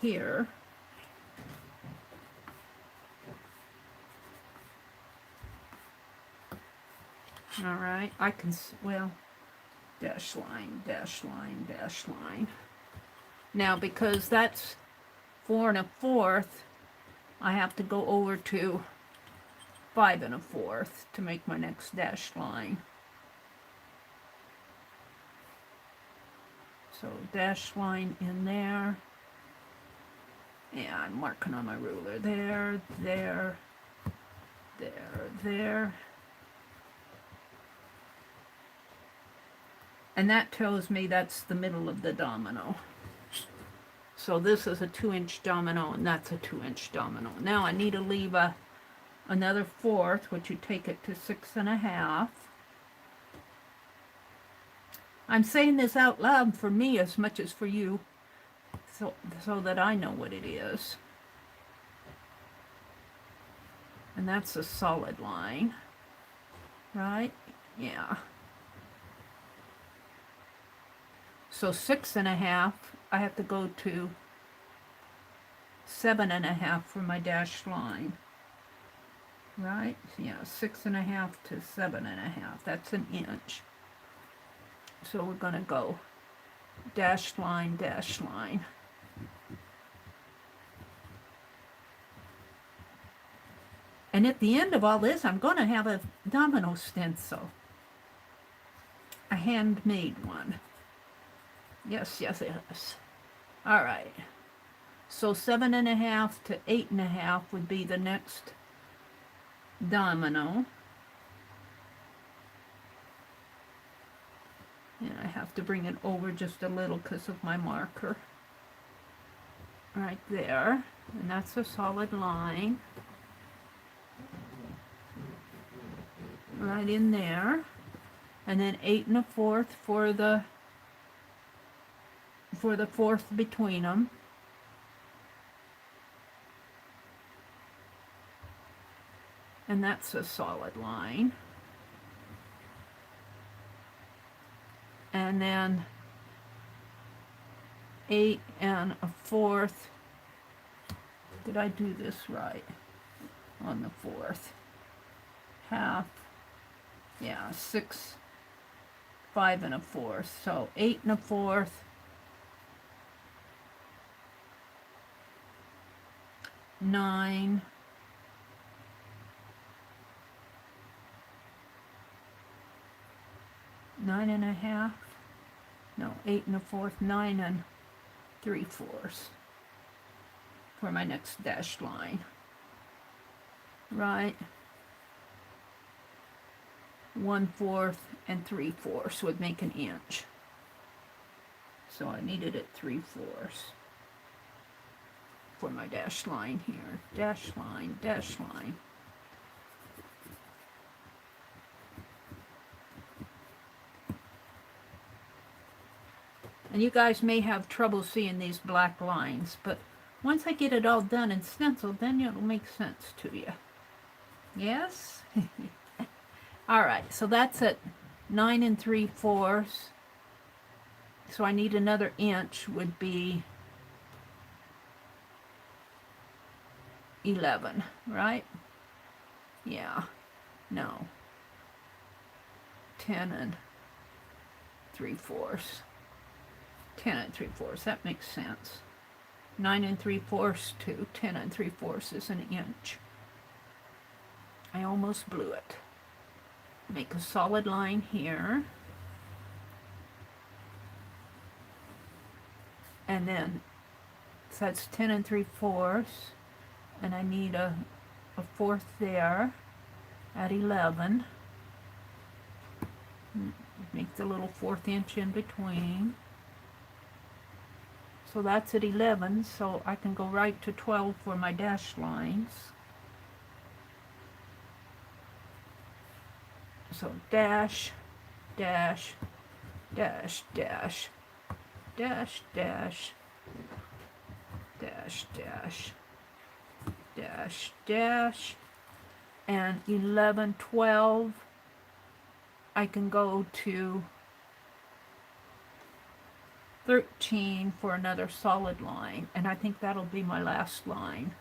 Speaker 1: here. All right, I can, well, dash line, dash line, dash line. Now, because that's 4 1/4, I have to go over to 5 1/4 to make my next dashed line. So dash line in there. And I'm marking on my ruler there, there, there, there. And that tells me that's the middle of the domino. So this is a 2-inch domino, and that's a 2-inch domino. Now I need to leave another 1/4, which you take it to 6 1/2. I'm saying this out loud for me as much as for you, so that I know what it is. And that's a solid line, right? Yeah. So 6 1/2, I have to go to 7 1/2 for my dashed line. Right? Yeah, 6 1/2 to 7 1/2. That's an inch. So we're going to go dashed line, dashed line. And at the end of all this, I'm going to have a domino stencil. A handmade one. Yes, yes, yes. All right. So 7 1/2 to 8 1/2 would be the next domino. And I have to bring it over just a little because of my marker. Right there. And that's a solid line. Right in there. And then 8 1/4 for the 4th between them. And that's a solid line. And then 8 1/4. Did I do this right? On the 4th. Half. Yeah, 6, 5 1/4. So 8 1/4. 9. 9 1/2. No, 8 1/4. 9 3/4 for my next dashed line. Right. 1/4 and 3/4 would make an inch. So I needed it 3/4 for my dashed line here. Dash line, dash line. And you guys may have trouble seeing these black lines, but once I get it all done and stenciled, then it'll make sense to you. Yes? All right, so that's at 9 3/4. So I need another inch, would be 11, right? Yeah, no. 10 3/4. 10 3/4, that makes sense. 9 3/4 to 10 3/4 is an inch. I almost blew it. Make a solid line here. And then, so that's 10 3/4. And I need a 1/4 there at 11. Make the little 1/4 inch in between. So that's at 11, so I can go right to 12 for my dashed lines. So dash, dash, dash, dash, dash, dash, dash, dash, dash, dash, and 11, 12, I can go to 13 for another solid line, and I think that'll be my last line.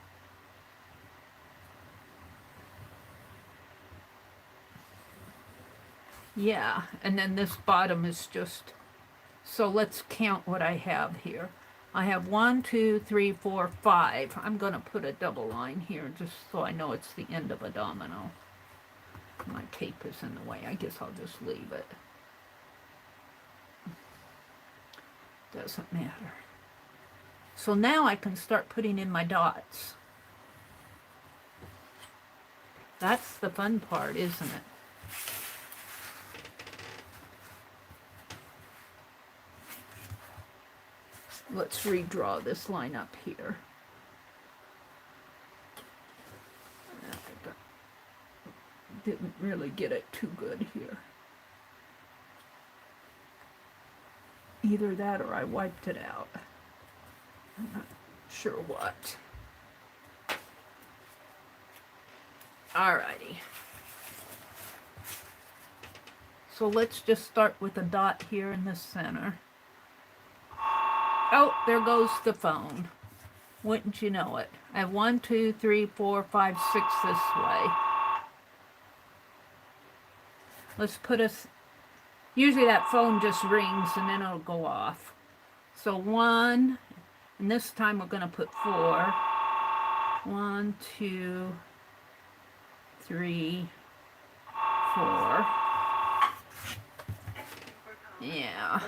Speaker 1: Yeah, and then this bottom is just, so let's count what I have here. I have 1, 2, 3, 4, 5. I'm going to put a double line here just so I know it's the end of a domino. My tape is in the way. I guess I'll just leave it. Doesn't matter. So now I can start putting in my dots. That's the fun part, isn't it? Let's redraw this line up here. Didn't really get it too good here. Either that or I wiped it out. I'm not sure what. Alrighty. So let's just start with a dot here in the center. Oh, there goes the phone. Wouldn't you know it? I have 1, 2, 3, 4, 5, 6 this way. Let's put us, usually that phone just rings and then it'll go off. So 1, and this time we're going to put 4. 1, 2, 3, 4. Yeah.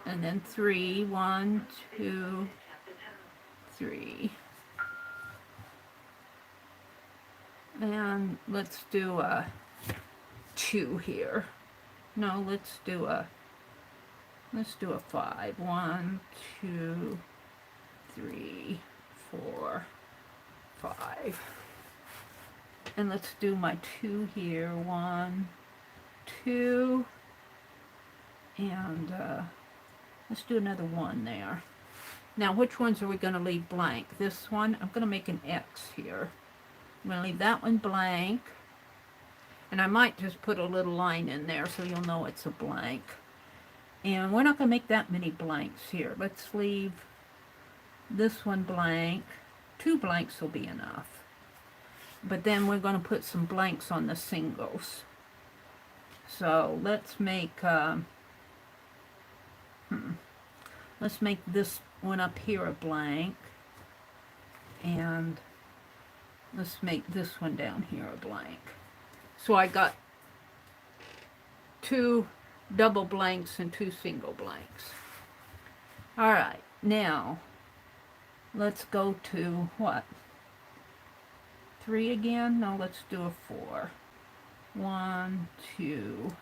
Speaker 1: And then 3, 1, 2, 3. And let's do a 2 here. No, let's do a 5. 1, 2, 3, 4, 5. And let's do my 2 here. 1, 2, and let's do another 1 there. Now, which ones are we going to leave blank? This one, I'm going to make an X here. I'm going to leave that one blank. And I might just put a little line in there so you'll know it's a blank. And we're not going to make that many blanks here. Let's leave this one blank. 2 blanks will be enough. But then we're going to put some blanks on the singles. So let's make... let's make this one up here a blank, and let's make this one down here a blank. So I got 2 double blanks and 2 single blanks. All right, now let's go to what? 3 again? No, let's do a 4. 1, 2,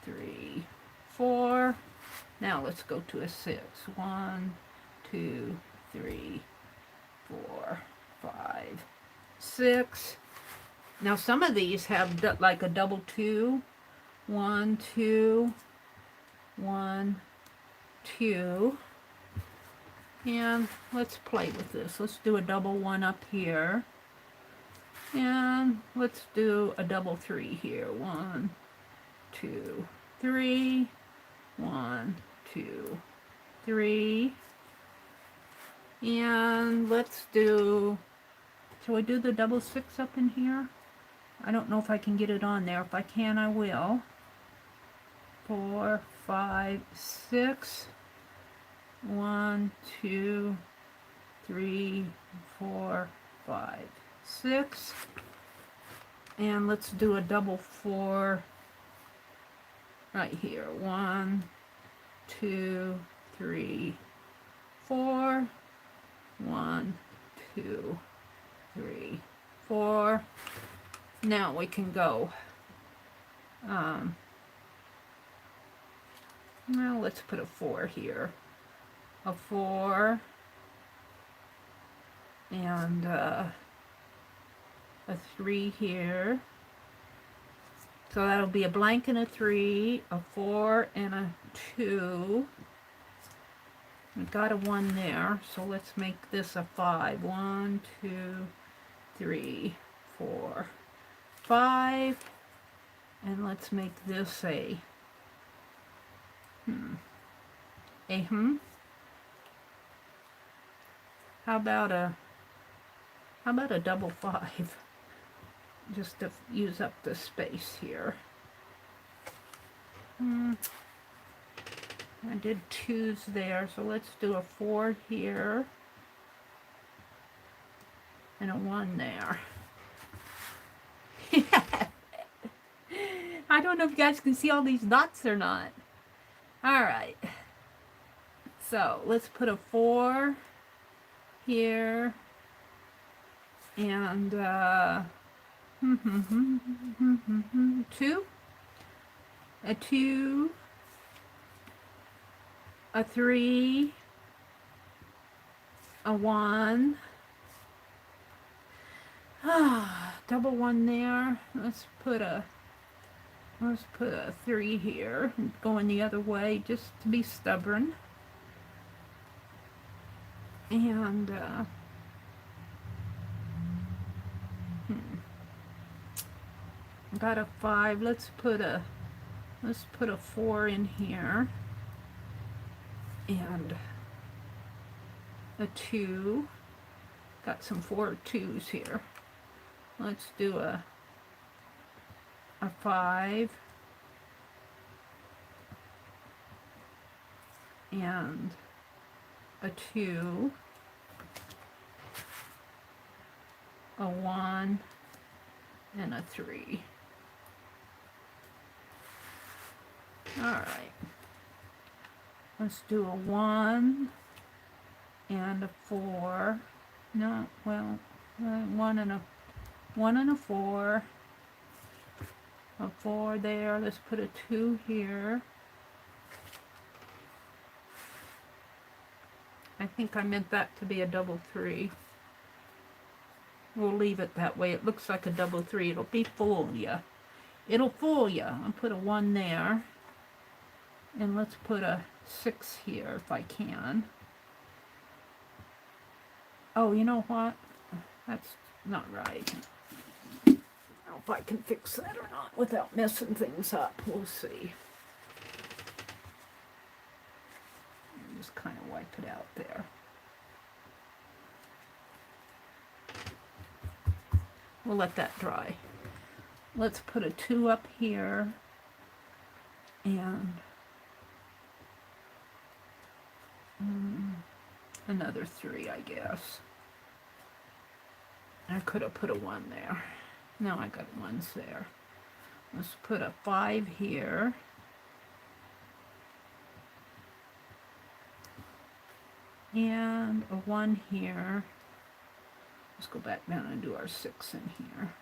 Speaker 1: 3, 4. Now let's go to a 6. 1, 2, 3, 4, 5, 6. Now some of these have like a double 2. 1, 2, 1, 2. And let's play with this. Let's do a double 1 up here. And let's do a double 3 here. 1, 2, 3. 1, 2, 3. And let's do, shall we do the double 6 up in here? I don't know if I can get it on there. If I can, I will. 4, 5, 6. 1, 2, 3, 4, 5, 6. And let's do a double 4 right here. 1, 2, 3, 4. 1, 2, 3, 4. Now we can go. Well, let's put a 4 here. A 4 and a 3 here. So that'll be a blank and a 3, a 4 and a 2. We got a 1 there, so let's make this a 5. 1, 2, 3, 4, 5. And let's make this a How about a double 5? Just to use up the space here. I did 2s there, so let's do a 4 here and a 1 there. I don't know if you guys can see all these dots or not. All right. So let's put a 4 here and 2, a 2, a 3, a 1, double 1 there. Let's put a 3 here, going the other way just to be stubborn. And got a 5. Let's put a 4 in here and a 2. Got some 4 2s here. Let's do a 5 and a 2, a 1 and a 3. All right. Let's do a 1 and a 4. No, well, 1 and a 4. A 4 there. Let's put a 2 here. I think I meant that to be a double 3. We'll leave it that way. It looks like a double 3. It'll fool you. It'll fool you. I'll put a 1 there. And let's put a 6 here if I can. Oh, you know what? That's not right. I don't know if I can fix that or not without messing things up. We'll see. Just kind of wipe it out there. We'll let that dry. Let's put a 2 up here and another 3, I guess. I could have put a 1 there. No, I got 1s there. Let's put a 5 here. And a 1 here. Let's go back down and do our 6 in here.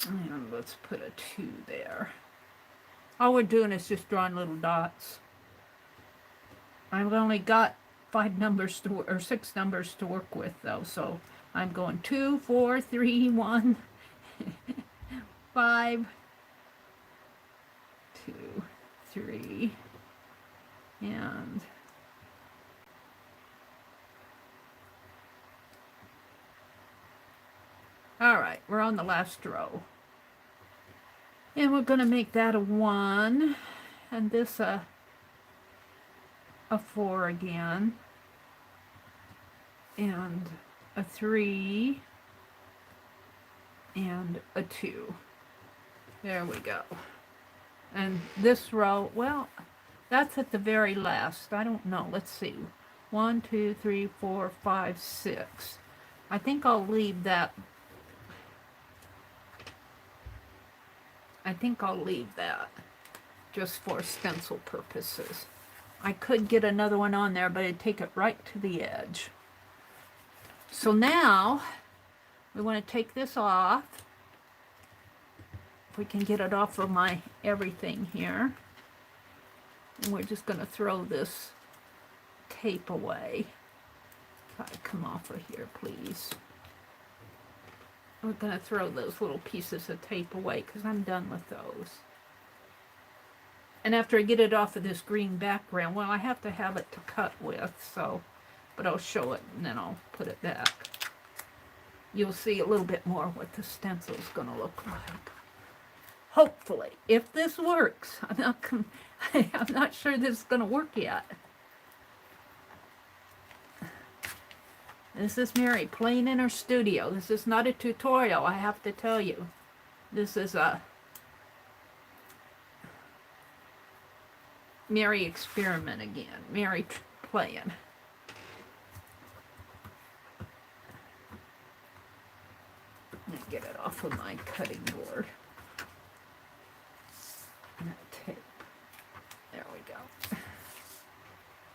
Speaker 1: And let's put a 2 there. All we're doing is just drawing little dots. I've only got 5 numbers to, or 6 numbers to work with though, so I'm going 2, 4, 3, 1, 5, 2, 3, and all right, we're on the last row. And we're going to make that a 1, and this a 4 again, and a 3, and a 2. There we go. And this row, well, that's at the very last. I don't know. Let's see. 1, 2, 3, 4, 5, 6. I think I'll leave that. I think I'll leave that just for stencil purposes. I could get another one on there, but it'd take it right to the edge. So now we want to take this off. If we can get it off of my everything here. And we're just going to throw this tape away. If I come off of here, please. We're going to throw those little pieces of tape away because I'm done with those. And after I get it off of this green background, well, I have to have it to cut with, so, but I'll show it and then I'll put it back. You'll see a little bit more what the stencil is going to look like. hopefully, if this works. I'm not sure this is going to work yet. This is Mary playing in her studio. This is not a tutorial, I have to tell you. This is a Mary experiment again. Mary playing. Let me get it off of my cutting board. And that tape. There we go.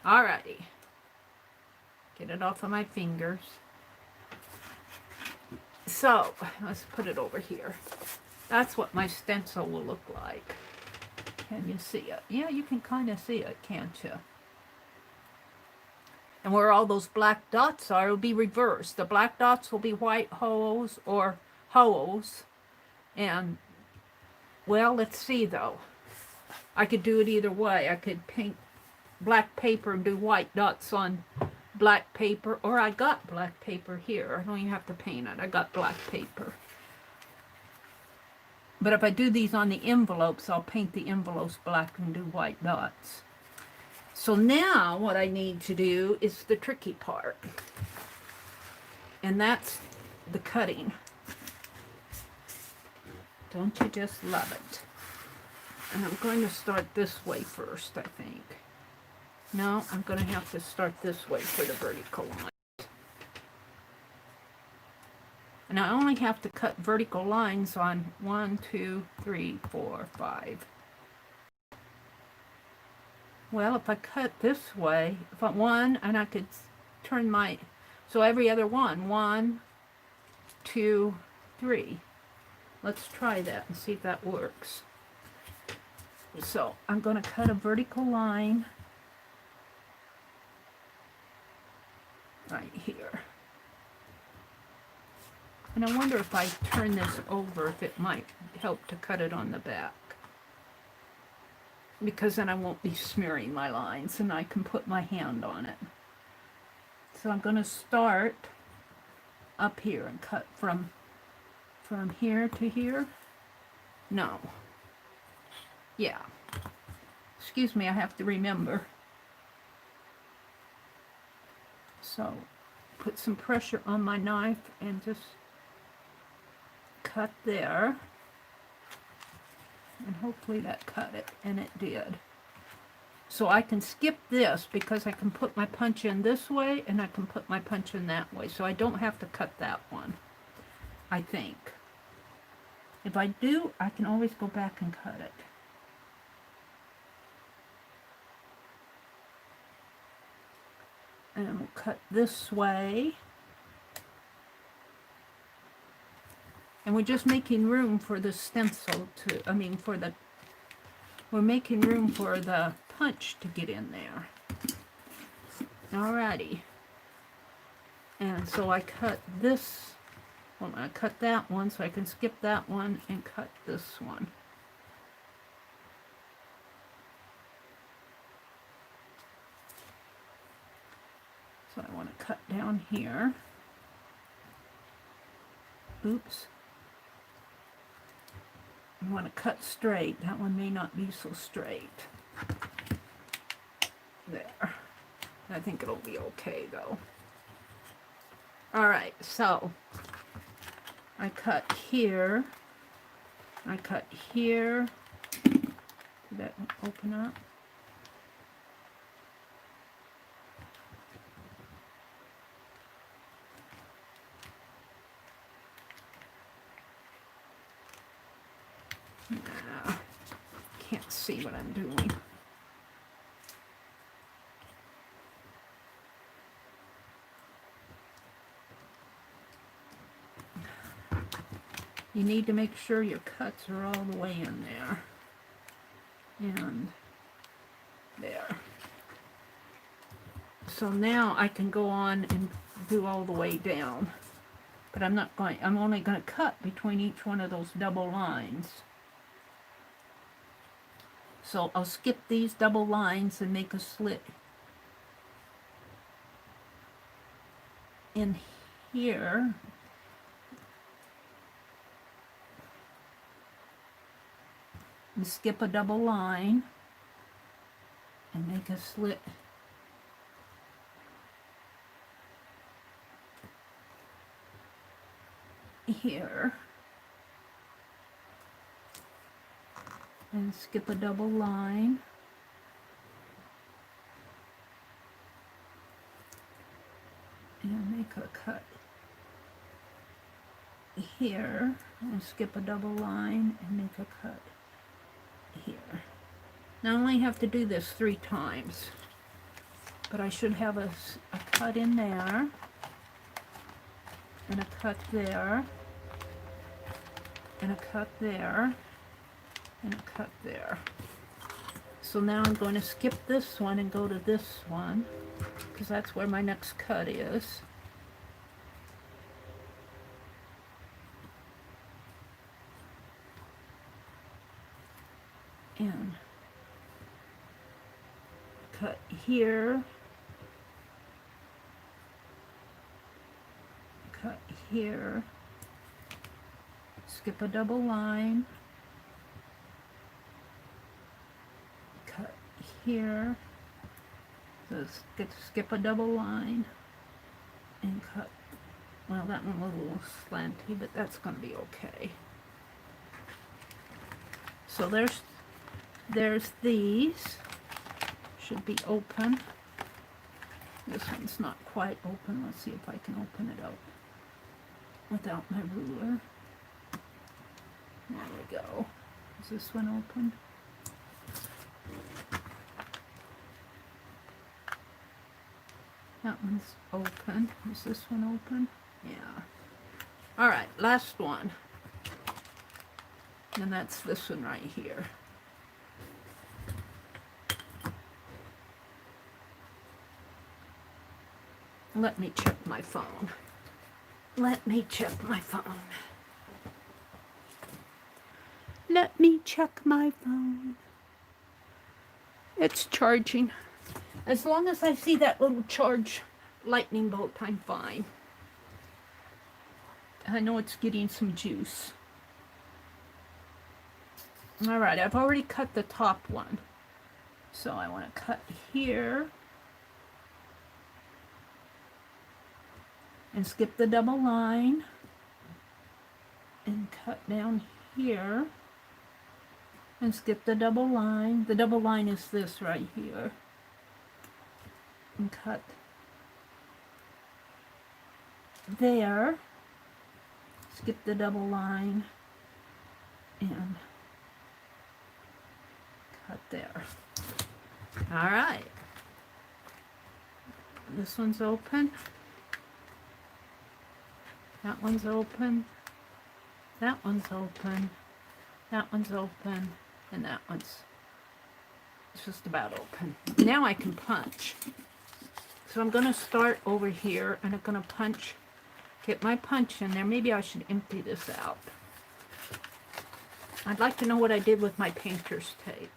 Speaker 1: Alrighty. Get it off of my fingers. So, let's put it over here. That's what my stencil will look like. Can you see it? Yeah, you can kind of see it, can't you? And where all those black dots are, it'll be reversed. The black dots will be white holes or holes. And, well, let's see though. I could do it either way. I could paint black paper and do white dots on black paper, or I got black paper here. I don't even have to paint it. I got black paper. But if I do these on the envelopes, I'll paint the envelopes black and do white dots. So now what I need to do is the tricky part. And that's the cutting. Don't you just love it? And I'm going to start this way first, I think. No, I'm going to have to start this way for the vertical line. And I only have to cut vertical lines on 1, 2, 3, 4, 5. Well, if I cut this way, if I one, and I could turn my, so every other one, 1, 2, 3. Let's try that and see if that works. So I'm going to cut a vertical line right here. And I wonder if I turn this over, if it might help to cut it on the back. Because then I won't be smearing my lines and I can put my hand on it. So I'm going to start up here and cut from here to here. No. Yeah. Excuse me, I have to remember. So, put some pressure on my knife and just cut there. And hopefully that cut it, and it did. So I can skip this because I can put my punch in this way and I can put my punch in that way. So I don't have to cut that one, I think. If I do, I can always go back and cut it. And we'll cut this way. And we're just making room for the stencil to, we're making room for the punch to get in there. Alrighty. And so I cut this, well, I cut that one so I can skip that one and cut this one. So I want to cut down here. Oops. I want to cut straight. That one may not be so straight. There. I think it'll be okay though. Alright, so I cut here. I cut here. Did that open up? Can't see what I'm doing. You need to make sure your cuts are all the way in there. And there. So now I can go on and do all the way down. But I'm only going to cut between each one of those double lines. So I'll skip these double lines and make a slit in here. and skip a double line and make a slit here, and skip a double line and make a cut here, and skip a double line and make a cut here. Now I only have to do this 3 times, but I should have a cut in there, and a cut there, and a cut there, and a cut there. So now I'm going to skip this one and go to this one, because that's where my next cut is. And cut here, cut here, skip a double line, cut here, so skip a double line, and cut, well, that one was a little slanty, but that's going to be okay. So there's these, should be open. This one's not quite open. Let's see if I can open it up without my ruler. There we go. Is this one open? That one's open. Is this one open? Yeah. All right, last one. And that's this one right here. Let me check my phone. Let me check my phone. Let me check my phone. It's charging. As long as I see that little charge lightning bolt, I'm fine. I know it's getting some juice. All right, I've already cut the top one. So I want to cut here. And skip the double line. And cut down here. And skip the double line. The double line is this right here. And cut there. Skip the double line. And cut there. All right. This one's open. That one's open. That one's open. That one's open. And that one's just about open. Now I can punch. So I'm going to start over here and I'm going to punch, get my punch in there. Maybe I should empty this out. I'd like to know what I did with my painter's tape.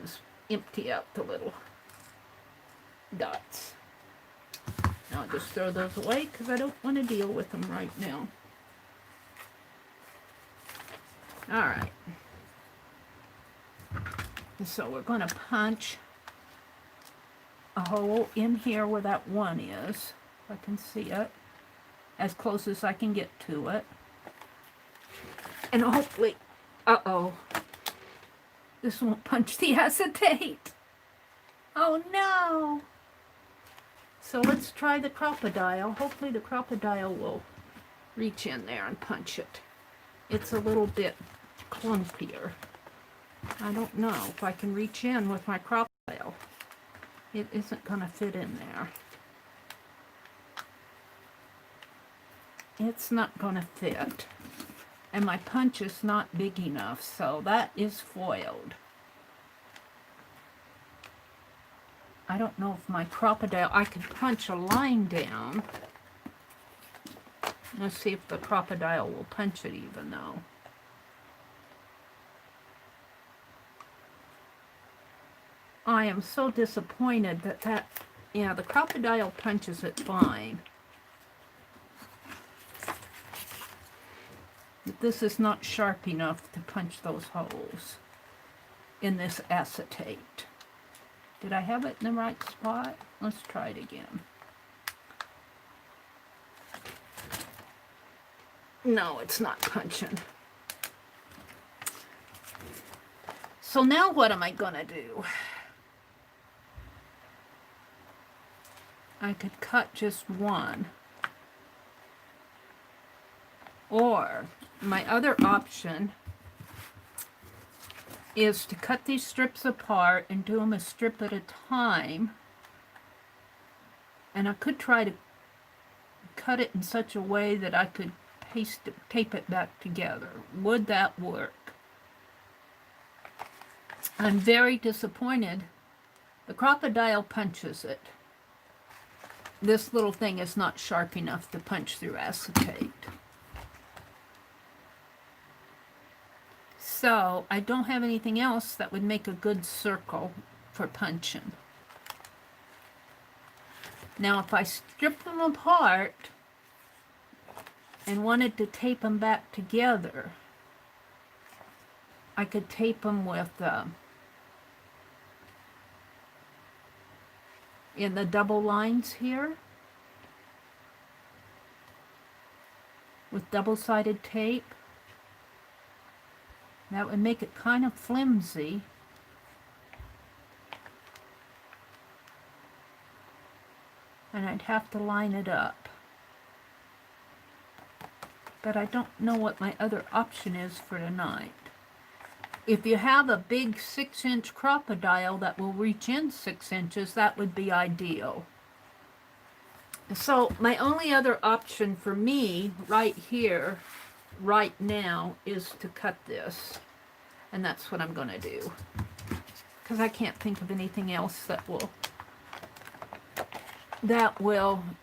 Speaker 1: Just empty out the little dots. I'll just throw those away because I don't want to deal with them right now. Alright. So we're going to punch a hole in here where that one is. If I can see it. As close as I can get to it. And hopefully... Uh-oh. This won't punch the acetate. Oh no! So let's try the crocodile. Hopefully the crocodile will reach in there and punch it. It's a little bit clumpier. I don't know if I can reach in with my crocodile. It isn't going to fit in there. It's not going to fit. And my punch is not big enough, so that is foiled. I don't know if my crocodile, I could punch a line down. Let's see if the crocodile will punch it even though. I am so disappointed that, yeah, the crocodile punches it fine. that this is not sharp enough to punch those holes in this acetate. Did I have it in the right spot? Let's try it again. No, it's not punching. So now what am I gonna do? I could cut just one. Or my other option is to cut these strips apart and do them a strip at a time. And I could try to cut it in such a way that I could tape it back together. Would that work? I'm very disappointed. The crocodile punches it. This little thing is not sharp enough to punch through acetate. So I don't have anything else that would make a good circle for punching. Now if I strip them apart and wanted to tape them back together, I could tape them with in the double lines here with double-sided tape. That would make it kind of flimsy. And I'd have to line it up. But I don't know what my other option is for tonight. If you have a big 6-inch crocodile that will reach in 6 inches, that would be ideal. So my only other option for me right here, right now, is to cut this. And that's what I'm going to do. Because I can't think of anything else that will,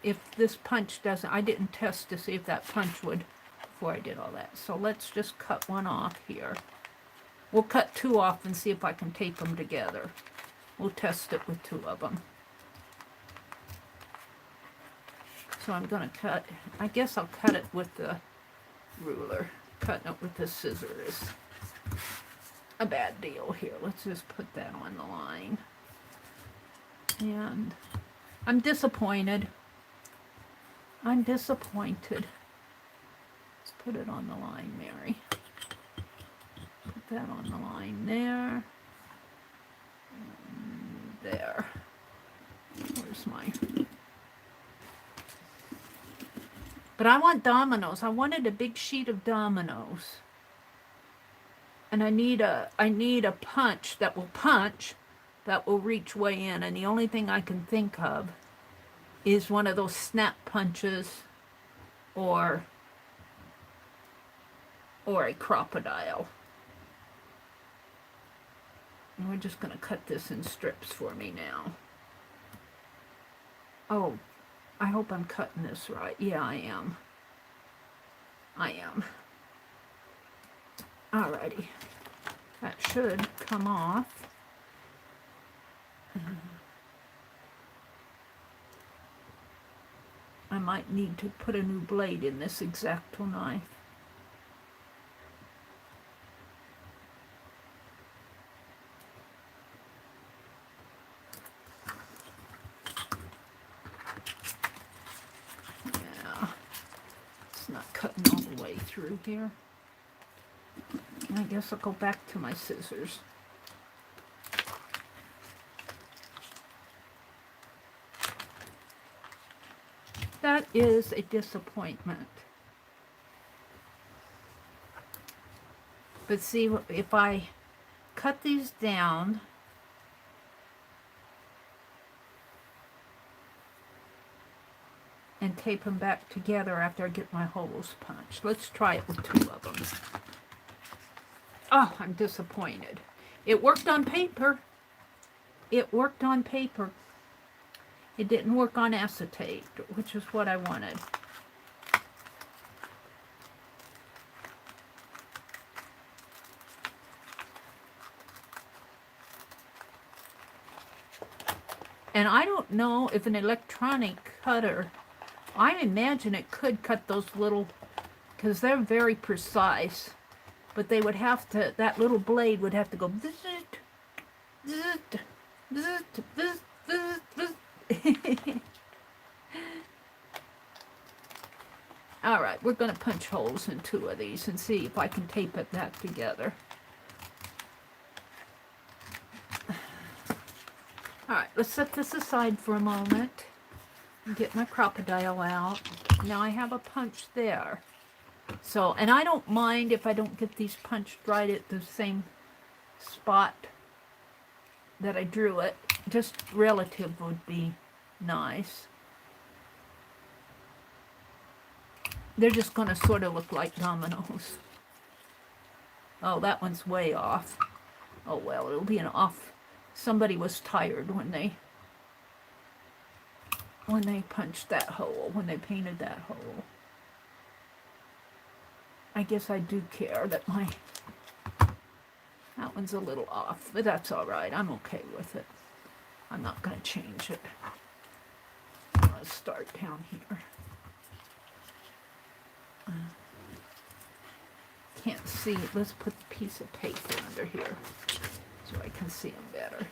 Speaker 1: if this punch doesn't, I didn't test to see if that punch would before I did all that. So let's just cut one off here. We'll cut 2 off and see if I can tape them together. We'll test it with 2 of them. So I'm going to cut, I guess I'll cut it with the ruler. Cutting it with the scissors. A bad deal here. Let's just put that on the line. And I'm disappointed. I'm disappointed. Let's put it on the line, Mary. Put that on the line there. And there. Where's my... But I want dominoes. I wanted a big sheet of dominoes. And I need a punch that will reach way in. And the only thing I can think of is one of those snap punches or a crocodile. And we're just going to cut this in strips for me now. Oh, I hope I'm cutting this right. Yeah, I am. I am. Alrighty. That should come off. I might need to put a new blade in this X-Acto knife. Yeah, it's not cutting all the way through here. I guess I'll go back to my scissors. That is a disappointment. But see, if I cut these down, and tape them back together after I get my holes punched. Let's try it with 2 of them. Oh, I'm disappointed. It worked on paper. It worked on paper. It didn't work on acetate, which is what I wanted. And I don't know if an electronic cutter, I imagine it could cut those little because they're very precise. But they would have to, that little blade would have to go zzzt, zzzt, zzzt, zzzt, zzzt, zzzt. All right, we're going to punch holes in 2 of these and see if I can tape it back together. All right, let's set this aside for a moment and get my crocodile out. Now I have a punch there. So, and I don't mind if I don't get these punched right at the same spot that I drew it. Just relative would be nice. They're just going to sort of look like dominoes. Oh, that one's way off. Oh, well, it'll be an off. Somebody was tired when they punched that hole, when they painted that hole. I guess I do care that that one's a little off, but that's all right. I'm okay with it. I'm not going to change it. Let's start down here. Can't see. Let's put the piece of paper under here so I can see them better.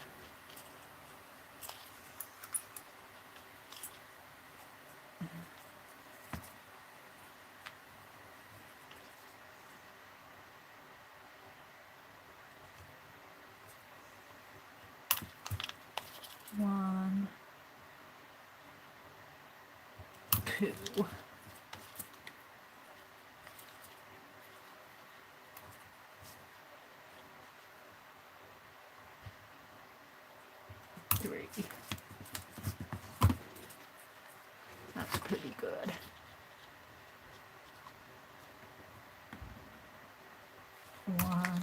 Speaker 1: One, two. 3. That's pretty good. 1,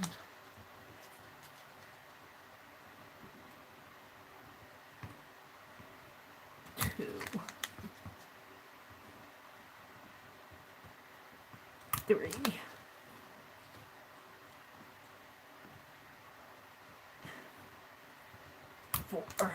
Speaker 1: 2, 3. 4, 5.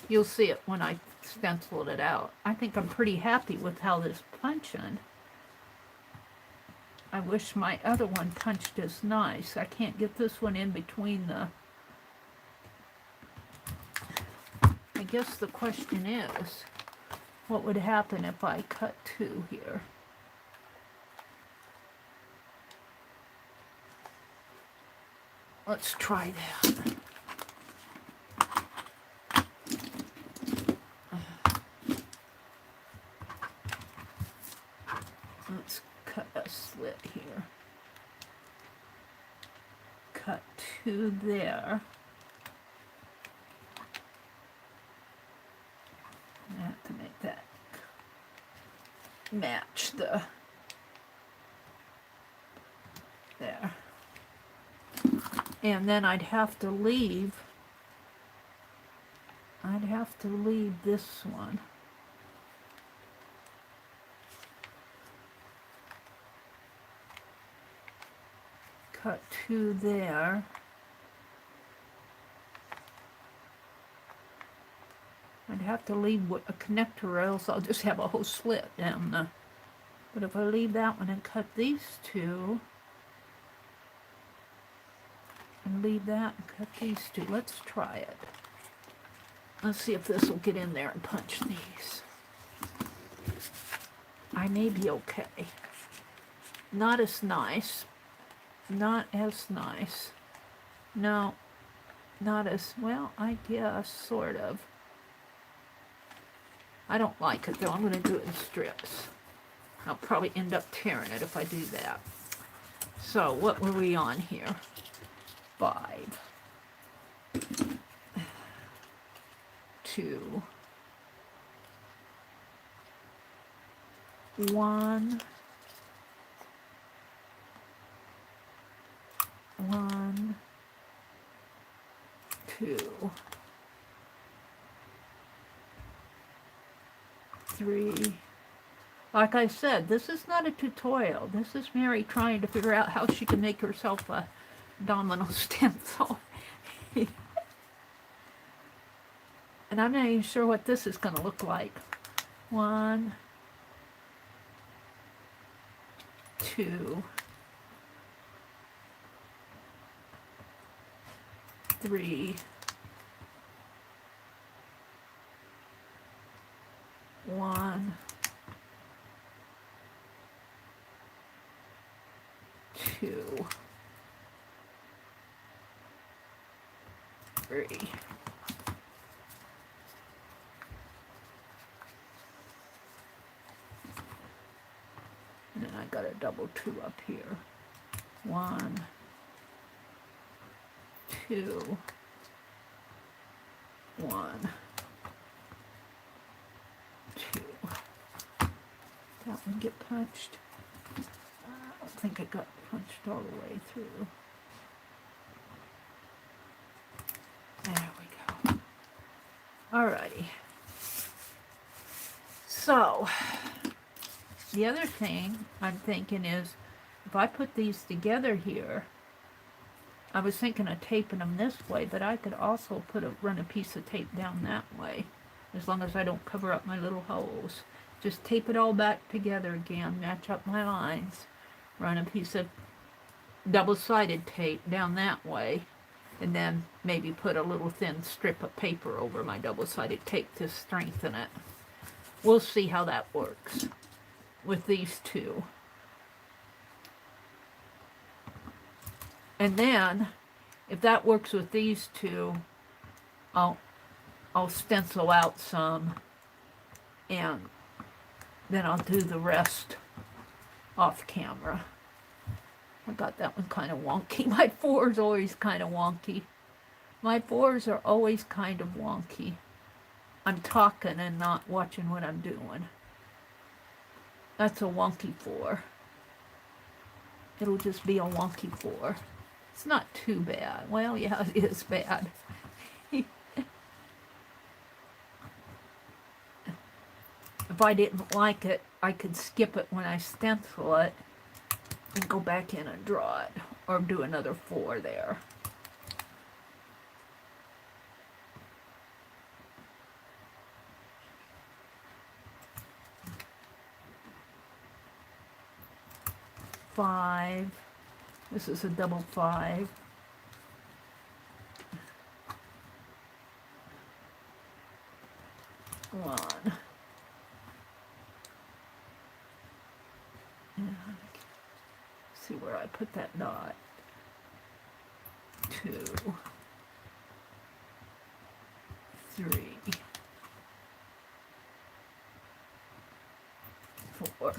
Speaker 1: You'll see it when I stenciled it out. I think I'm pretty happy with how this punching. I wish my other one punched as nice. I can't get this one in between the... I guess the question is, what would happen if I cut 2 here? Let's try that. Let's cut a slit here. Cut 2 there. I have to make that match the there. And then I'd have to leave this one. Cut 2 there. I'd have to leave a connector or else I'll just have a whole slit down the... But if I leave that one and cut these 2, and leave that and cut these 2, let's try it. Let's see if this will get in there and punch these. I may be okay. Not as nice. Not as nice. No, not as, well, I guess, sort of. I don't like it, though. I'm going to do it in strips. I'll probably end up tearing it if I do that. So, what were we on here? 5. 2. 1. 1, 2, 3. Like I said, this is not a tutorial. This is Mary trying to figure out how she can make herself a domino stencil. And I'm not even sure what this is going to look like. 1, 2, 3, 1, 2, 3. And then I got a double 2 up here. 1, 2, 1, 2. That one get punched. I don't think it got punched all the way through. There we go. Alrighty. So, the other thing I'm thinking is, if I put these together here, I was thinking of taping them this way, but I could also run a piece of tape down that way, as long as I don't cover up my little holes. Just tape it all back together again, match up my lines, run a piece of double-sided tape down that way, and then maybe put a little thin strip of paper over my double-sided tape to strengthen it. We'll see how that works with these two. And then, if that works with these two, I'll stencil out some, and then I'll do the rest off camera. I got that one kind of wonky. My 4 is always kind of wonky. My 4s are always kind of wonky. I'm talking and not watching what I'm doing. That's a wonky 4. It'll just be a wonky 4. It's not too bad. Well, yeah, it is bad. If I didn't like it, I could skip it when I stencil it and go back in and draw it, or do another 4 there. Five. This is a double 5. One. And see where I put that dot. 2, 3, 4.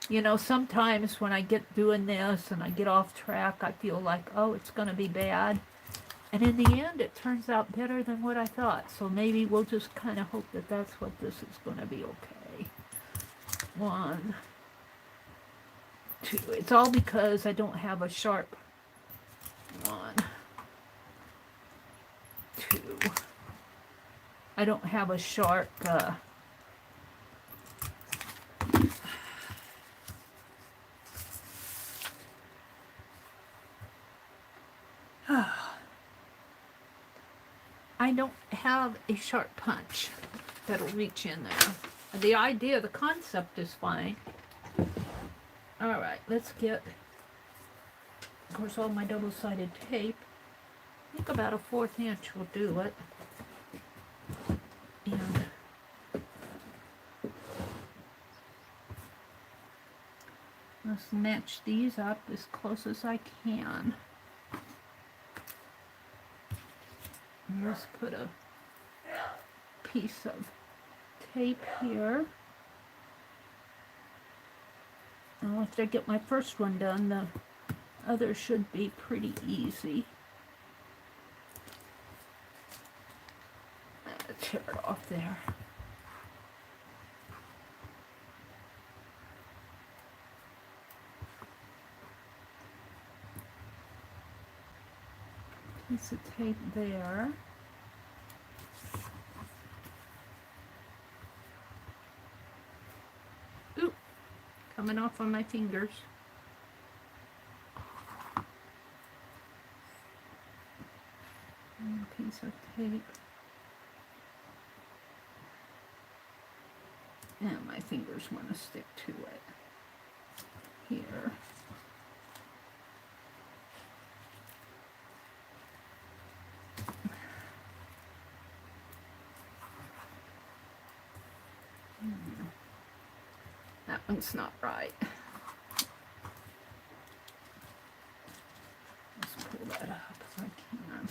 Speaker 1: You know, sometimes when I get doing this and I get off track, I feel like, oh, it's going to be bad. And in the end, it turns out better than what I thought. So maybe we'll just kind of hope that that's what this is going to be okay. 1, 2. It's all because I don't have a sharp 1, 2. I don't have a sharp I don't have a sharp punch that'll reach in there. The idea, the concept is fine. Alright, let's get, of course, all my double-sided tape. I think about a 1/4 inch will do it. And let's match these up as close as I can. And let's put a piece of tape here. Now after I get my first one done, the other should be pretty easy. Tear it off there. Piece of tape there. Ooh, coming off on my fingers. Okay. piece of tape. And my fingers want to stick to it. Here. That one's not right. Let's pull that up if I can.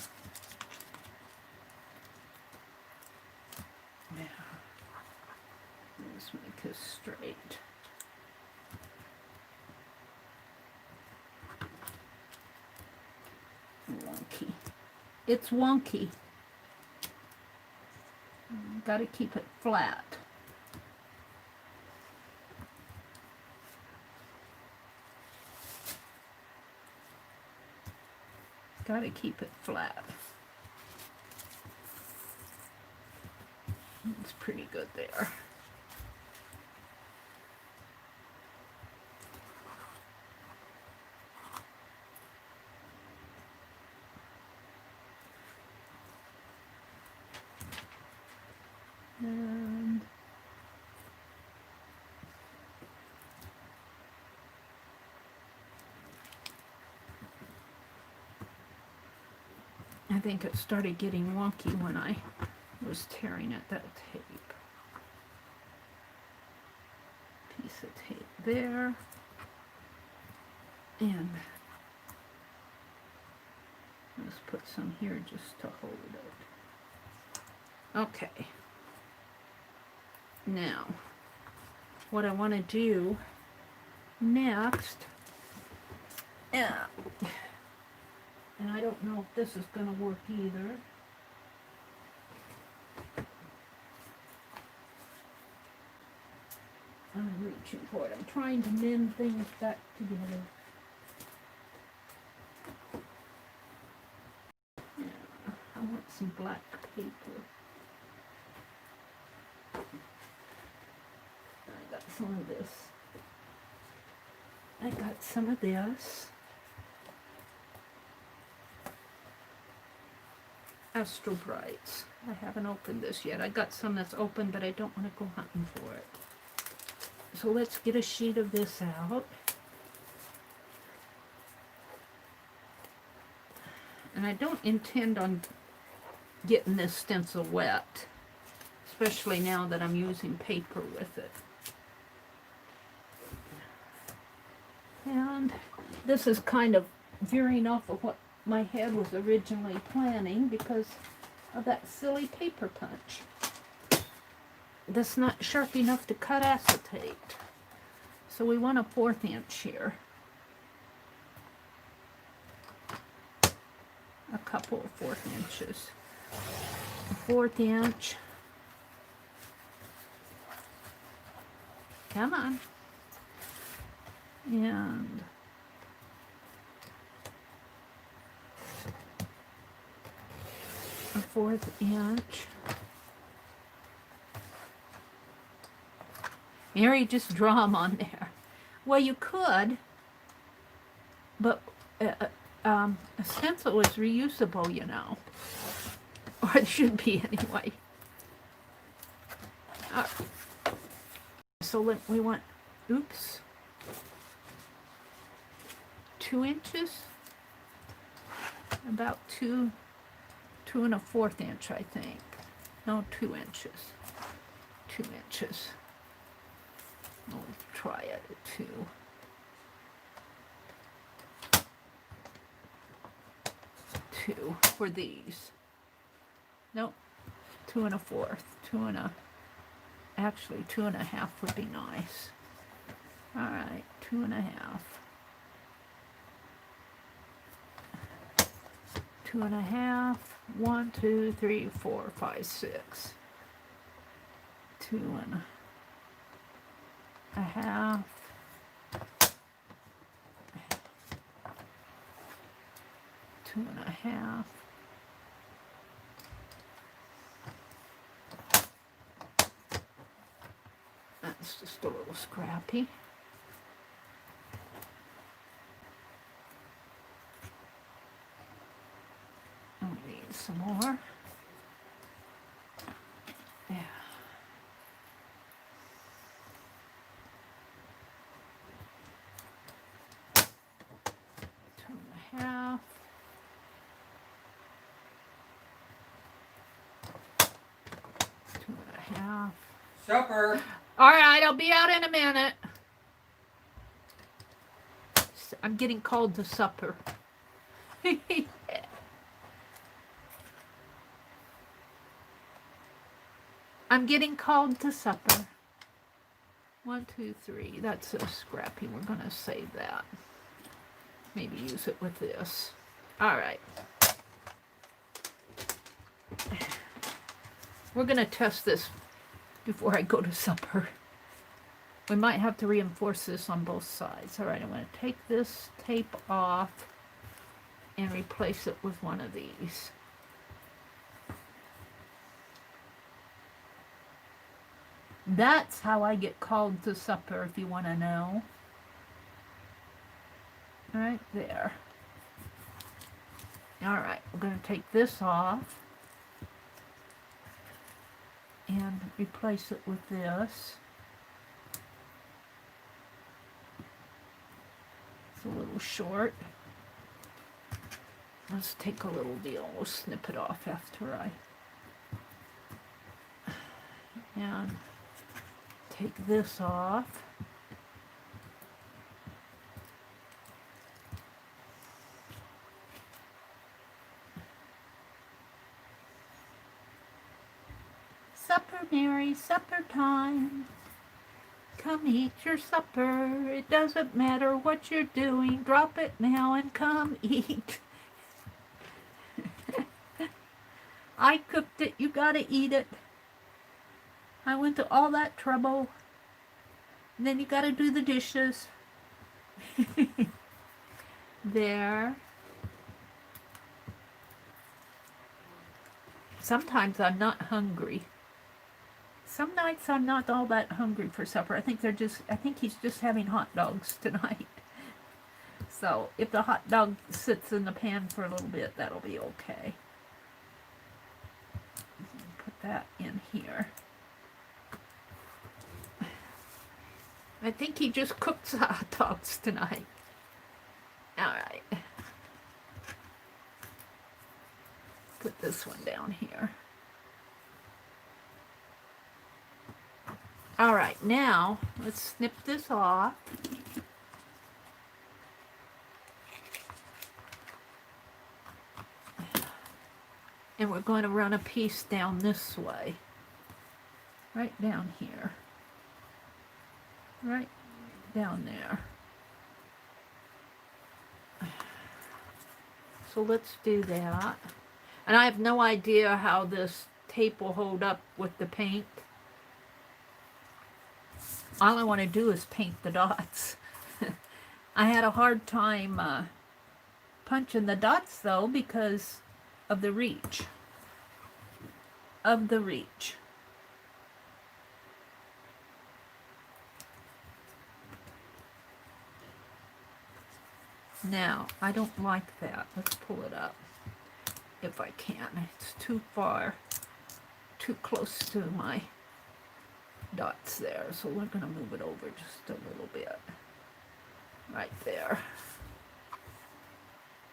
Speaker 1: Yeah. Let's make this straight. Wonky. It's wonky. Got to keep it flat. Got to keep it flat. It's pretty good there. And I think it started getting wonky when I was tearing at that tape. Piece of tape there. And let's put some here just to hold it. Okay. Now, what I want to do next, and I don't know if this is going to work either. I'm reaching for it. I'm trying to mend things back together. Yeah, I want some black paper. I got some of this. I got some of this. Astral Brights. I haven't opened this yet. I got some that's open, but I don't want to go hunting for it. So let's get a sheet of this out. And I don't intend on getting this stencil wet, especially now that I'm using paper with it. And this is kind of veering off of what my head was originally planning because of that silly paper punch. That's not sharp enough to cut acetate. So we want a 1/4 inch here. A couple of 1/4 inches. A 1/4 inch. Come on. And a 1/4 inch. Mary, just draw them on there. Well, you could, but a stencil is reusable, you know. Or it should be anyway. So we want, oops, 2 inches? About 2 1/4 inch, I think. No, 2 inches. 2 inches. We'll try it at 2. Two for these. Nope. 2 1/4. Actually 2 1/2 would be nice. All right, 2 1/2. 2 1/2. 1, 2, 3, 4, 5, 6. 2 1/2. 2 1/2. That's just a little scrappy. Oh, need some more. Yeah. 2.5. 2.5.
Speaker 2: Supper.
Speaker 1: All right, I'll be out in a minute. I'm getting called to supper. I'm getting called to supper. 1, 2, 3. That's so scrappy. We're going to save that. Maybe use it with this. All right. We're going to test this before I go to supper. We might have to reinforce this on both sides. All right, I'm going to take this tape off and replace it with one of these. That's how I get called to supper, if you want to know. Right there. All right, we're going to take this off and replace it with this. It's a little short. Let's take a little deal. We'll snip it off after I... And take this off. Supper, Mary, supper time. Come eat your supper. It doesn't matter what you're doing. Drop it now and come eat. I cooked it. You gotta eat it. I went to all that trouble. And then you gotta do the dishes. There. Sometimes I'm not hungry. Some nights I'm not all that hungry for supper. I think he's just having hot dogs tonight. So if the hot dog sits in the pan for a little bit, that'll be okay. Put that in here. I think he just cooks hot dogs tonight. All right. Put this one down here. All right, now let's snip this off. And we're going to run a piece down this way. Right down here. Right down there. So let's do that. And I have no idea how this tape will hold up with the paint. All I want to do is paint the dots. I had a hard time punching the dots though because of the reach. Now, I don't like that. Let's pull it up if I can. It's too far, too close to my dots there. So we're going to move it over just a little bit. Right there.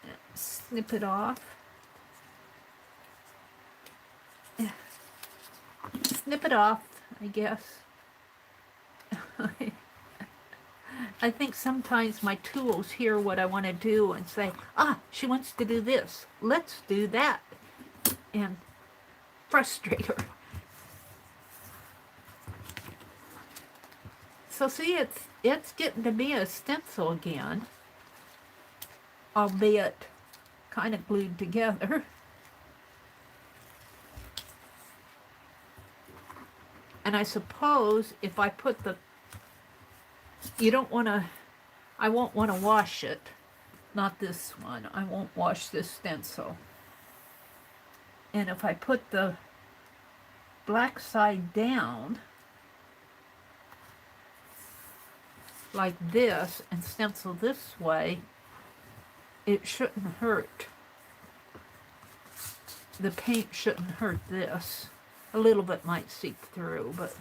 Speaker 1: And snip it off. Snip it off, I guess. I think sometimes my tools hear what I want to do and say, ah, she wants to do this. Let's do that. And frustrate her. So see, it's getting to be a stencil again. Albeit kind of glued together. And I suppose if I put the... I won't want to wash it. Not this one. I won't wash this stencil. And if I put the black side down, like this, and stencil this way, it shouldn't hurt. the paint shouldn't hurt this. A little bit might seep through, but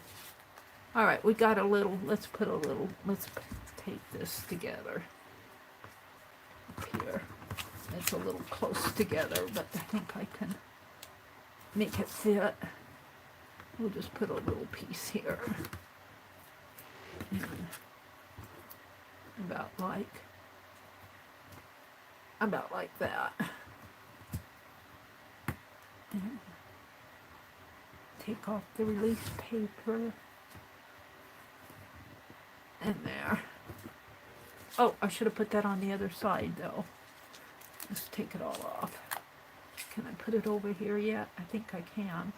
Speaker 1: all right, we got a little, let's take this together up here. It's a little close together, but I think I can make it fit. We'll just put a little piece here. And about like that. And take off the release paper. And there. Oh, I should have put that on the other side though. Just take it all off. Can I put it over here yet? I think I can.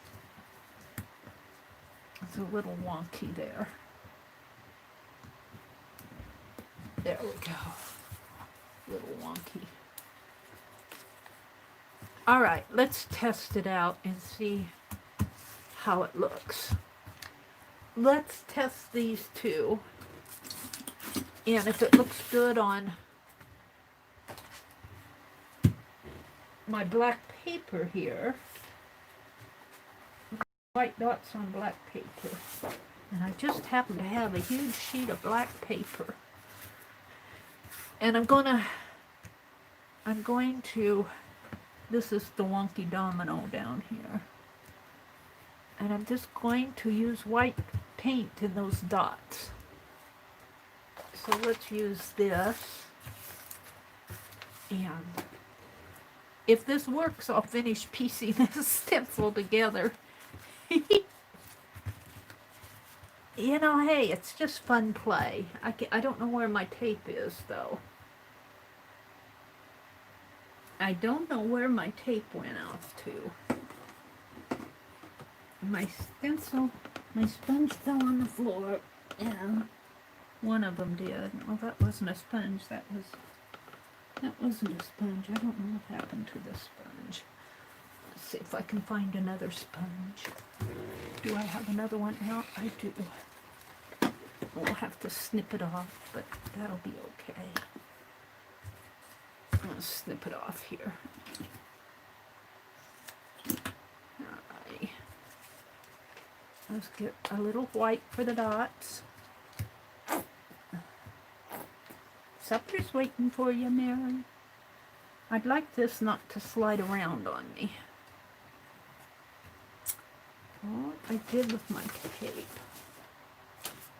Speaker 1: It's a little wonky there. There we go. A little wonky. All right, let's test it out and see how it looks. Let's test these two. And if it looks good on my black paper here, white dots on black paper, and I just happen to have a huge sheet of black paper, and I'm going to, this is the wonky domino down here, and I'm just going to use white paint in those dots. So let's use this, and if this works, I'll finish piecing this stencil together. You know, hey, it's just fun play. I don't know where my tape is, though. I don't know where my tape went off to. My stencil, my sponge fell on the floor, and one of them did. Well, that wasn't a sponge. That wasn't a sponge. I don't know what happened to the sponge. Let's see if I can find another sponge. Do I have another one out? I do. We'll have to snip it off, but that'll be okay. I'll snip it off here. Alrighty. Let's get a little white for the dots. Supper's waiting for you, Mary. I'd like this not to slide around on me. What I did with my tape.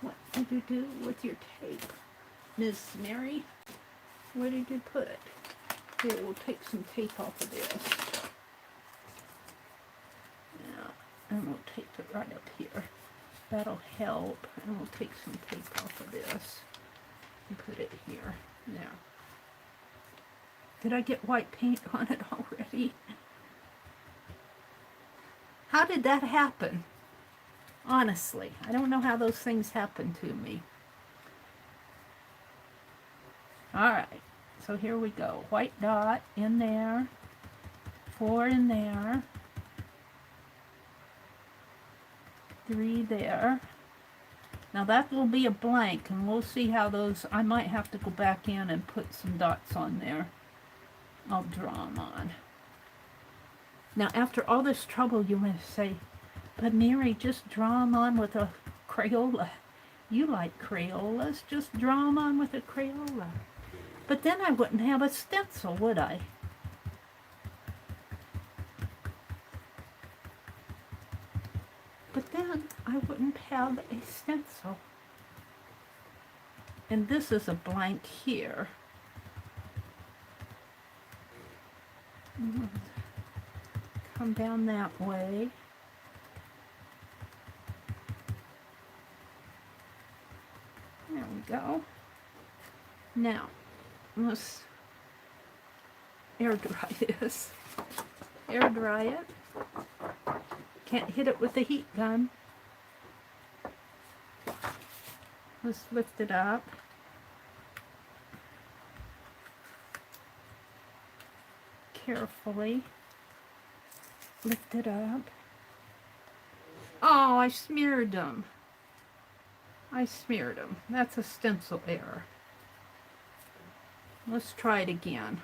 Speaker 1: What did you do with your tape, Miss Mary? Where did you put it? Here, we'll take some tape off of this. Yeah, and we'll tape it right up here. That'll help. And we'll take some tape off of this and put it here. There. Did I get white paint on it already? How did that happen? Honestly, I don't know how those things happen to me. Alright, so here we go. White dot in there, 4 in there, 3 there. Now that will be a blank, and we'll see how those, I might have to go back in and put some dots on there. I'll draw them on. Now after all this trouble, you may say, but Mary, just draw them on with a Crayola. You like Crayolas, just draw them on with a Crayola. But then I wouldn't have a stencil, would I? But then I wouldn't have a stencil. And this is a blank here. Come down that way. There we go. Now, let's air dry this. Air dry it. Can't hit it with the heat gun. Let's lift it up. Carefully. Lift it up. Oh, I smeared them. That's a stencil error. Let's try it again.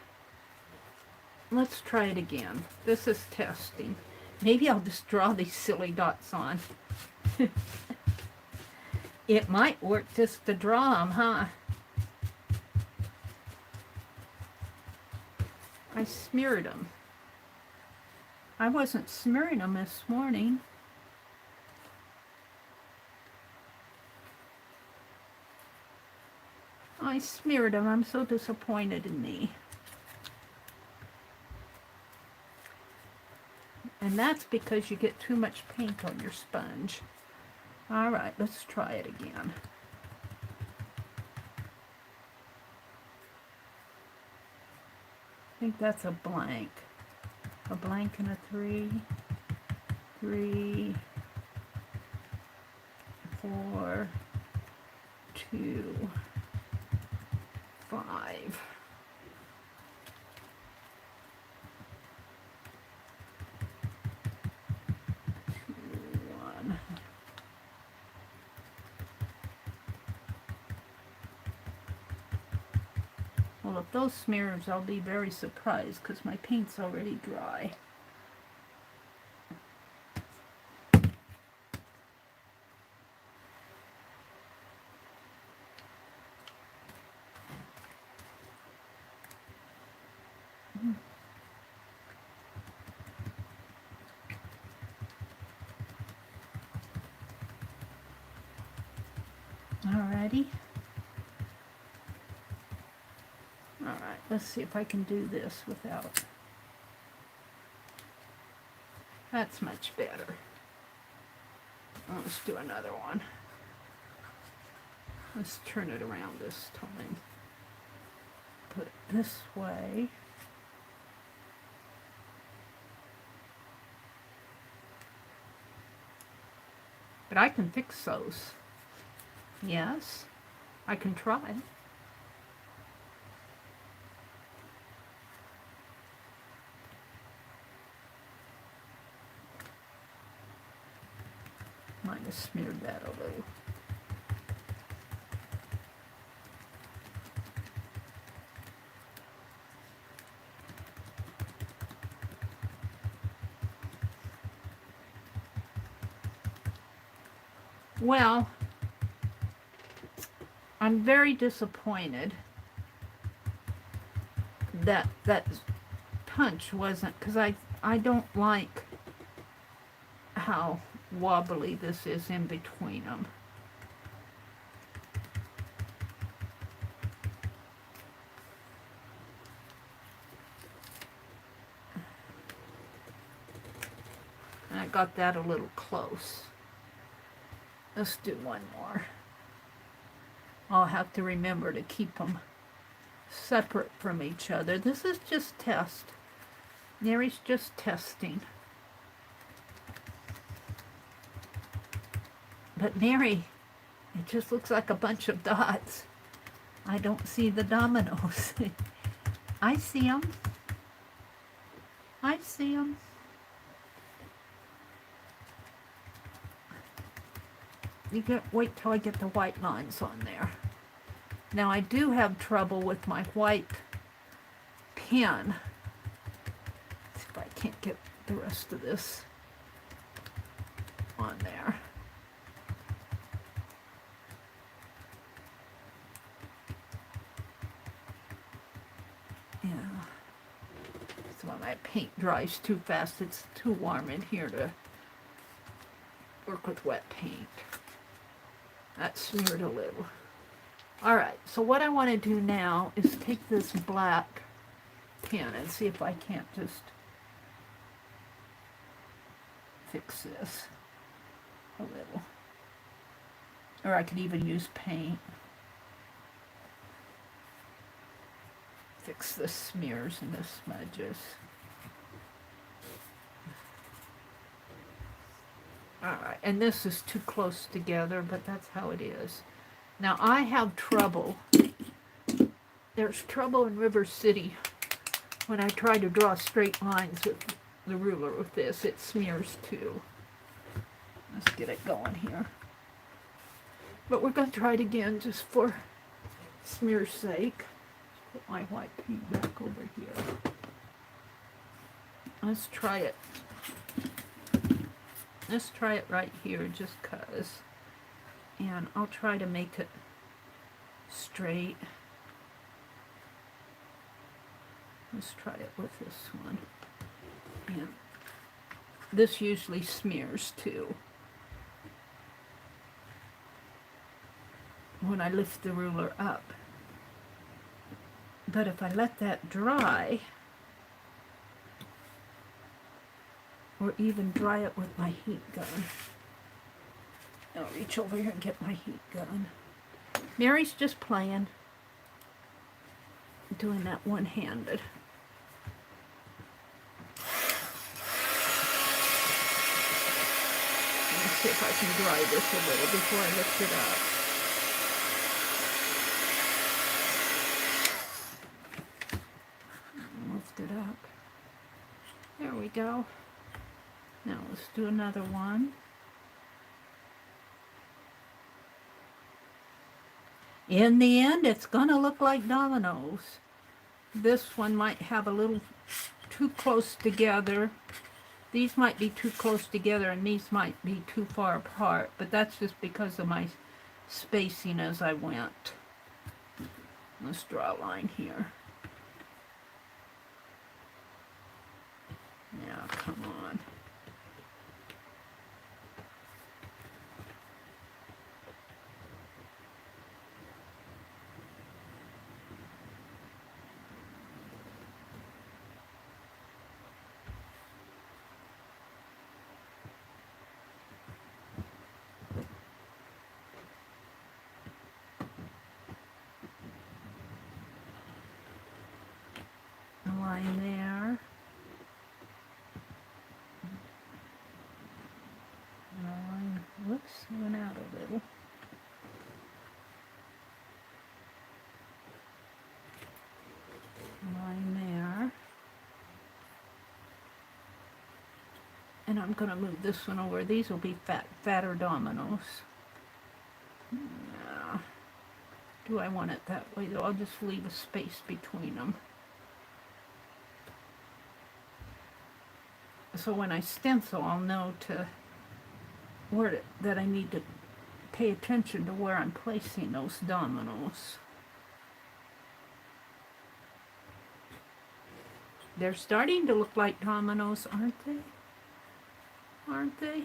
Speaker 1: let's try it again. This is testing. Maybe I'll just draw these silly dots on. It might work just to draw them, huh? I smeared them. I wasn't smearing them this morning. I smeared them. I'm so disappointed in me. And that's because you get too much paint on your sponge. All right, let's try it again. I think that's a blank. A blank and a 3. 3, 4, 2, 5. Well, if those smears, I'll be very surprised because my paint's already dry. Alrighty. Alright, let's see if I can do this without. That's much better. Let's do another one. Let's turn it around this time. Put it this way. But I can fix those. Yes, I can try. Might have smeared that a little. Well, I'm very disappointed that that punch wasn't, because I don't like how wobbly this is in between them. And I got that a little close. Let's do one more. I'll have to remember to keep them separate from each other. This is just test. Mary's just testing. But Mary, it just looks like a bunch of dots. I don't see the dominoes. I see them. I see them. Wait till I get the white lines on there. Now I do have trouble with my white pen. Let's see if I can't get the rest of this on there. Yeah. So when my paint dries too fast, it's too warm in here to work with wet paint. That smeared a little. Alright, so what I want to do now is take this black pen and see if I can't just fix this a little. Or I could even use paint. Fix the smears and the smudges. Alright, and this is too close together, but that's how it is. Now I have trouble. There's trouble in River City when I try to draw straight lines with the ruler with this. It smears too. Let's get it going here. But we're going to try it again just for smear's sake. Put my white paint back over here. Let's try it. Let's try it right here just 'cause. And I'll try to make it straight. Let's try it with this one. And this usually smears too when I lift the ruler up. But if I let that dry, or even dry it with my heat gun. I'll reach over here and get my heat gun. Mary's just playing, doing that one-handed. Let's see if I can dry this a little before I lift it up. Lift it up. There we go. Now let's do another one. In the end, it's gonna look like dominoes. This one might have a little too close together. These might be too close together and these might be too far apart, but that's just because of my spacing as I went. Let's draw a line here. Yeah, come on. Line there. Line, whoops, went out a little. Line there. And I'm going to move this one over. These will be fatter dominoes. Yeah. Do I want it that way though? I'll just leave a space between them. So when I stencil, I'll know that I need to pay attention to where I'm placing those dominoes. They're starting to look like dominoes, aren't they? Aren't they?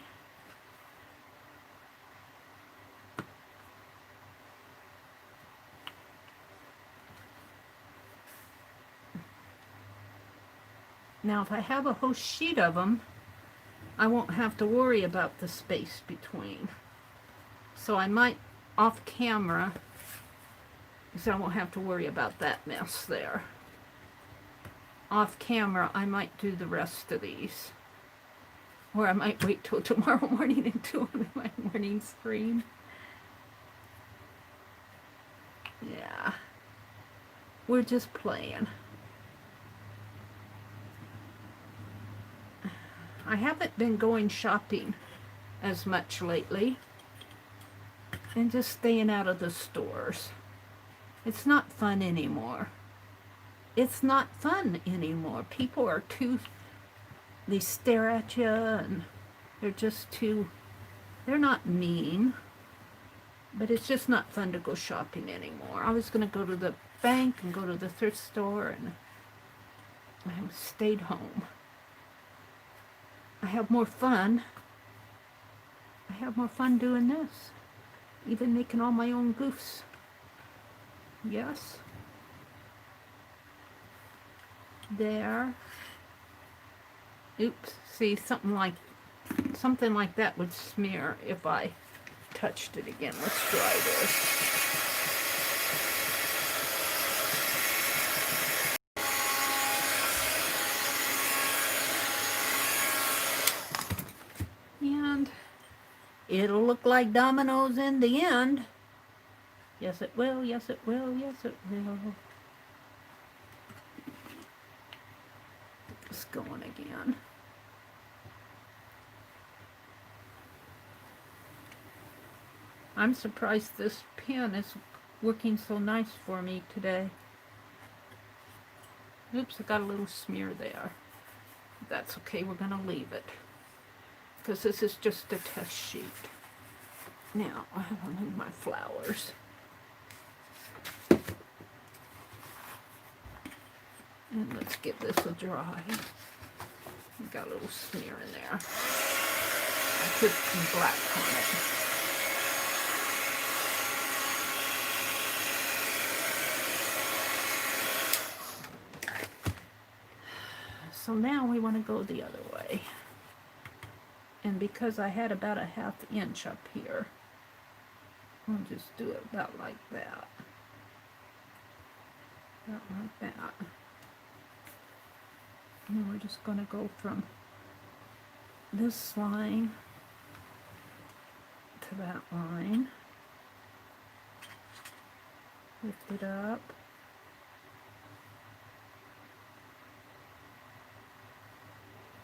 Speaker 1: Now, if I have a whole sheet of them, I won't have to worry about the space between. So I might, off camera, because I won't have to worry about that mess there. Off camera, I might do the rest of these. Or I might wait till tomorrow morning and do them in my morning stream. Yeah. We're just playing. I haven't been going shopping as much lately. And just staying out of the stores. It's not fun anymore. It's not fun anymore. People are too... They stare at you and they're just too... They're not mean. But it's just not fun to go shopping anymore. I was going to go to the bank and go to the thrift store and I stayed home. I have more fun. I have more fun doing this. Even making all my own goofs. Yes. There. Oops. See, something like that would smear if I touched it again. Let's try this. And it'll look like dominoes in the end. Yes, it will. Yes, it will. Yes, it will. It's going again. I'm surprised this pen is working so nice for me today. Oops, I got a little smear there. That's okay, we're going to leave it. Because this is just a test sheet. Now, I need my flowers. And let's give this a dry. Got a little smear in there. I put some black on it. So now we want to go the other way. And because I had about a 1/2 inch up here, I'll just do it about like that. About like that. And we're just going to go from this line to that line. Lift it up.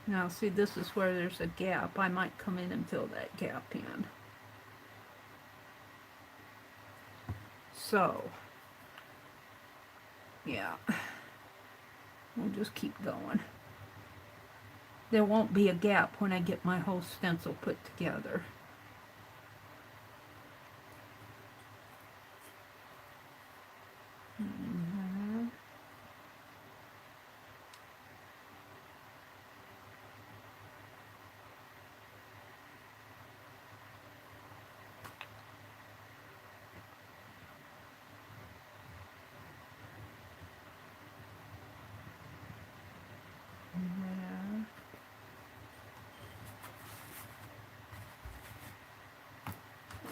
Speaker 1: Now see, this is where there's a gap. I might come in and fill that gap in. So, yeah, we'll just keep going. There won't be a gap when I get my whole stencil put together.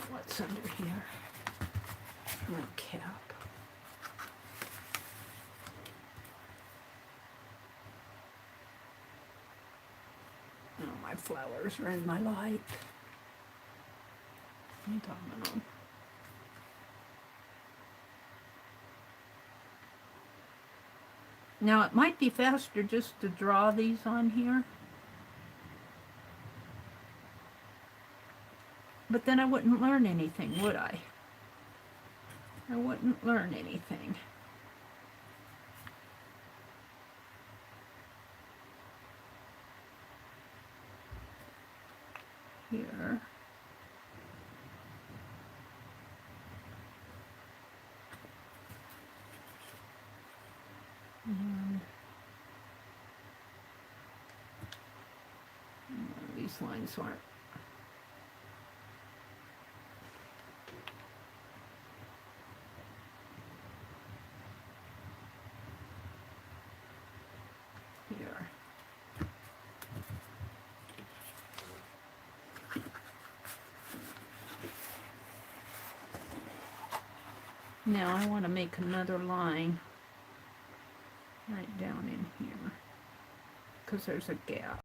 Speaker 1: What's under here? My cap. Oh, my flowers are in my light. Domino. Now it might be faster just to draw these on here. But then I wouldn't learn anything, would I? I wouldn't learn anything. Here. And these lines aren't. Here. Now I want to make another line right down in here because there's a gap.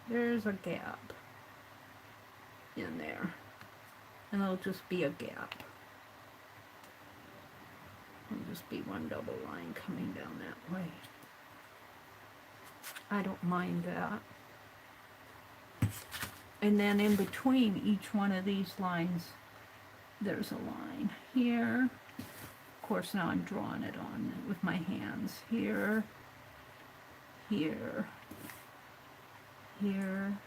Speaker 1: There's a gap in there, and it'll just be a gap. It'll just be one double line coming down that way. I don't mind that. And then in between each one of these lines, there's a line here. Of course, now I'm drawing it on with my hands. Here, here, here.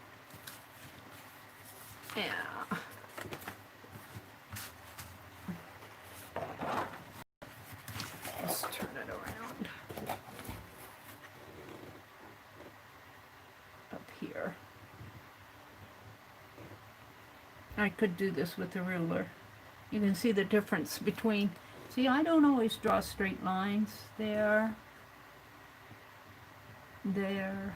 Speaker 1: Yeah. Let's turn it around. Up here. I could do this with a ruler. You can see the difference between, see, I don't always draw straight lines. There, there.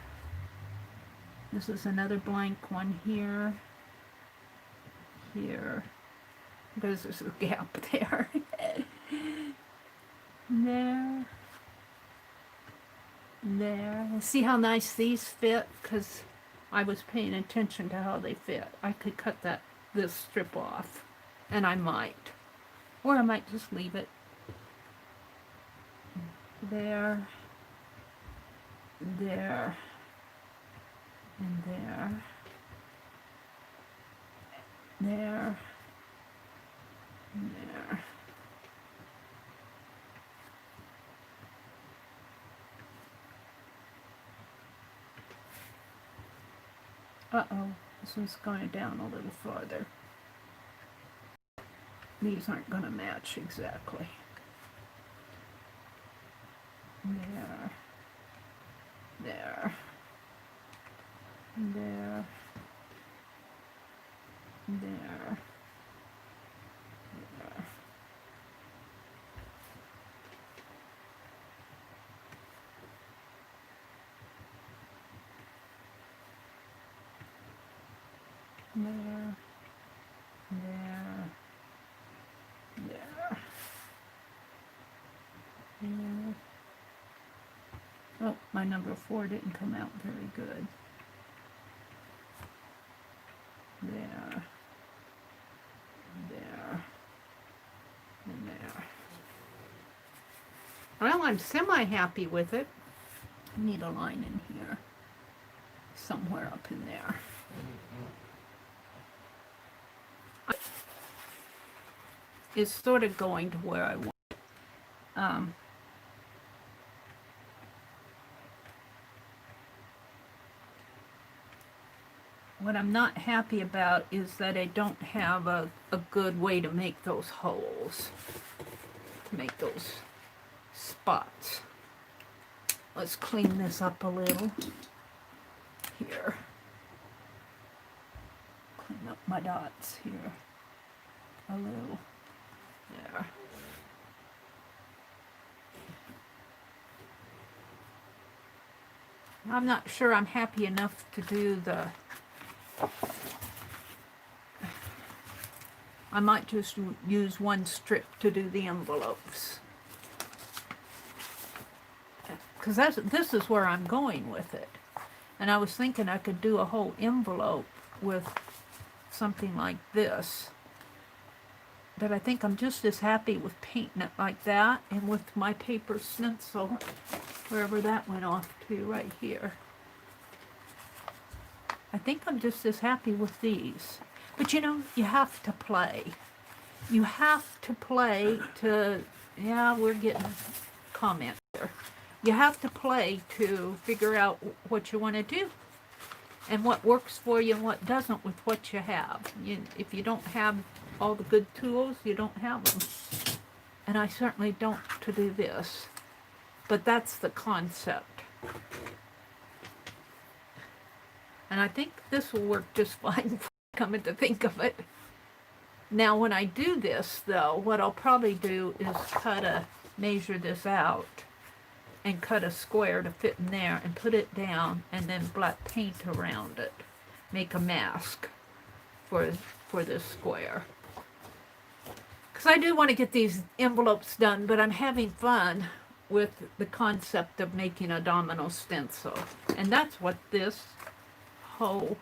Speaker 1: This is another blank one here, here, because there's a gap there. There, there. See how nice these fit? Because I was paying attention to how they fit. I could cut this strip off, and I might. Or I might just leave it. There, there, and there, there, and there. Uh-oh, this one's going down a little farther. These aren't going to match exactly. There. There. There. There. There. There. There. There. There. Oh, my number 4 didn't come out very good. There. There. And there. Well, I'm semi-happy with it. I need a line in here. Somewhere up in there. It's sort of going to where I want. What I'm not happy about is that I don't have a good way to make those holes, to make those spots. Let's clean this up a little here. Clean up my dots here a little. There. I'm not sure I'm happy enough to do the... I might just use one strip to do the envelopes. Because this is where I'm going with it. And I was thinking I could do a whole envelope with something like this. But I think I'm just as happy with painting it like that and with my paper stencil, wherever that went off to, right here. I think I'm just as happy with these. But you know, you have to play. You have to play to, yeah, we're getting comments here. You have to play to figure out what you want to do and what works for you and what doesn't with what you have. If you don't have all the good tools, you don't have them. And I certainly don't to do this. But that's the concept. And I think this will work just fine, coming to think of it. Now, when I do this, though, what I'll probably do is measure this out and cut a square to fit in there and put it down and then black paint around it. Make a mask for this square. Because I do want to get these envelopes done, but I'm having fun with the concept of making a domino stencil. And that's what this whole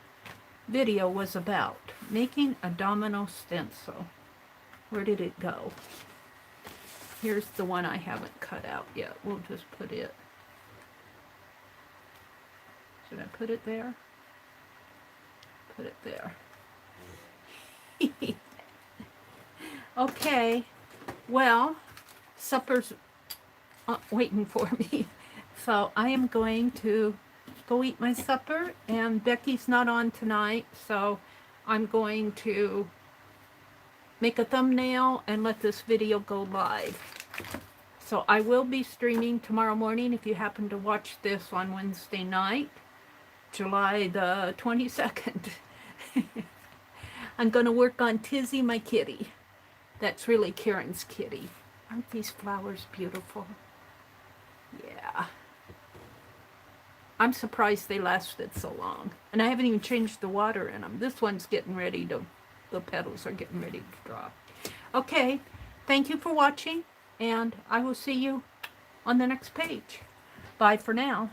Speaker 1: video was about. Making a domino stencil. Where did it go? Here's the one I haven't cut out yet. We'll just put it. Should I put it there? Put it there. Okay. Well, supper's waiting for me. So I am going to go eat my supper, and Becky's not on tonight, so I'm going to make a thumbnail and let this video go live. So I will be streaming tomorrow morning if you happen to watch this on Wednesday night, July the 22nd. I'm going to work on Tizzy, my kitty. That's really Karen's kitty. Aren't these flowers beautiful? Yeah. I'm surprised they lasted so long. And I haven't even changed the water in them. This one's getting ready to, the petals are getting ready to drop. Okay, thank you for watching, and I will see you on the next page. Bye for now.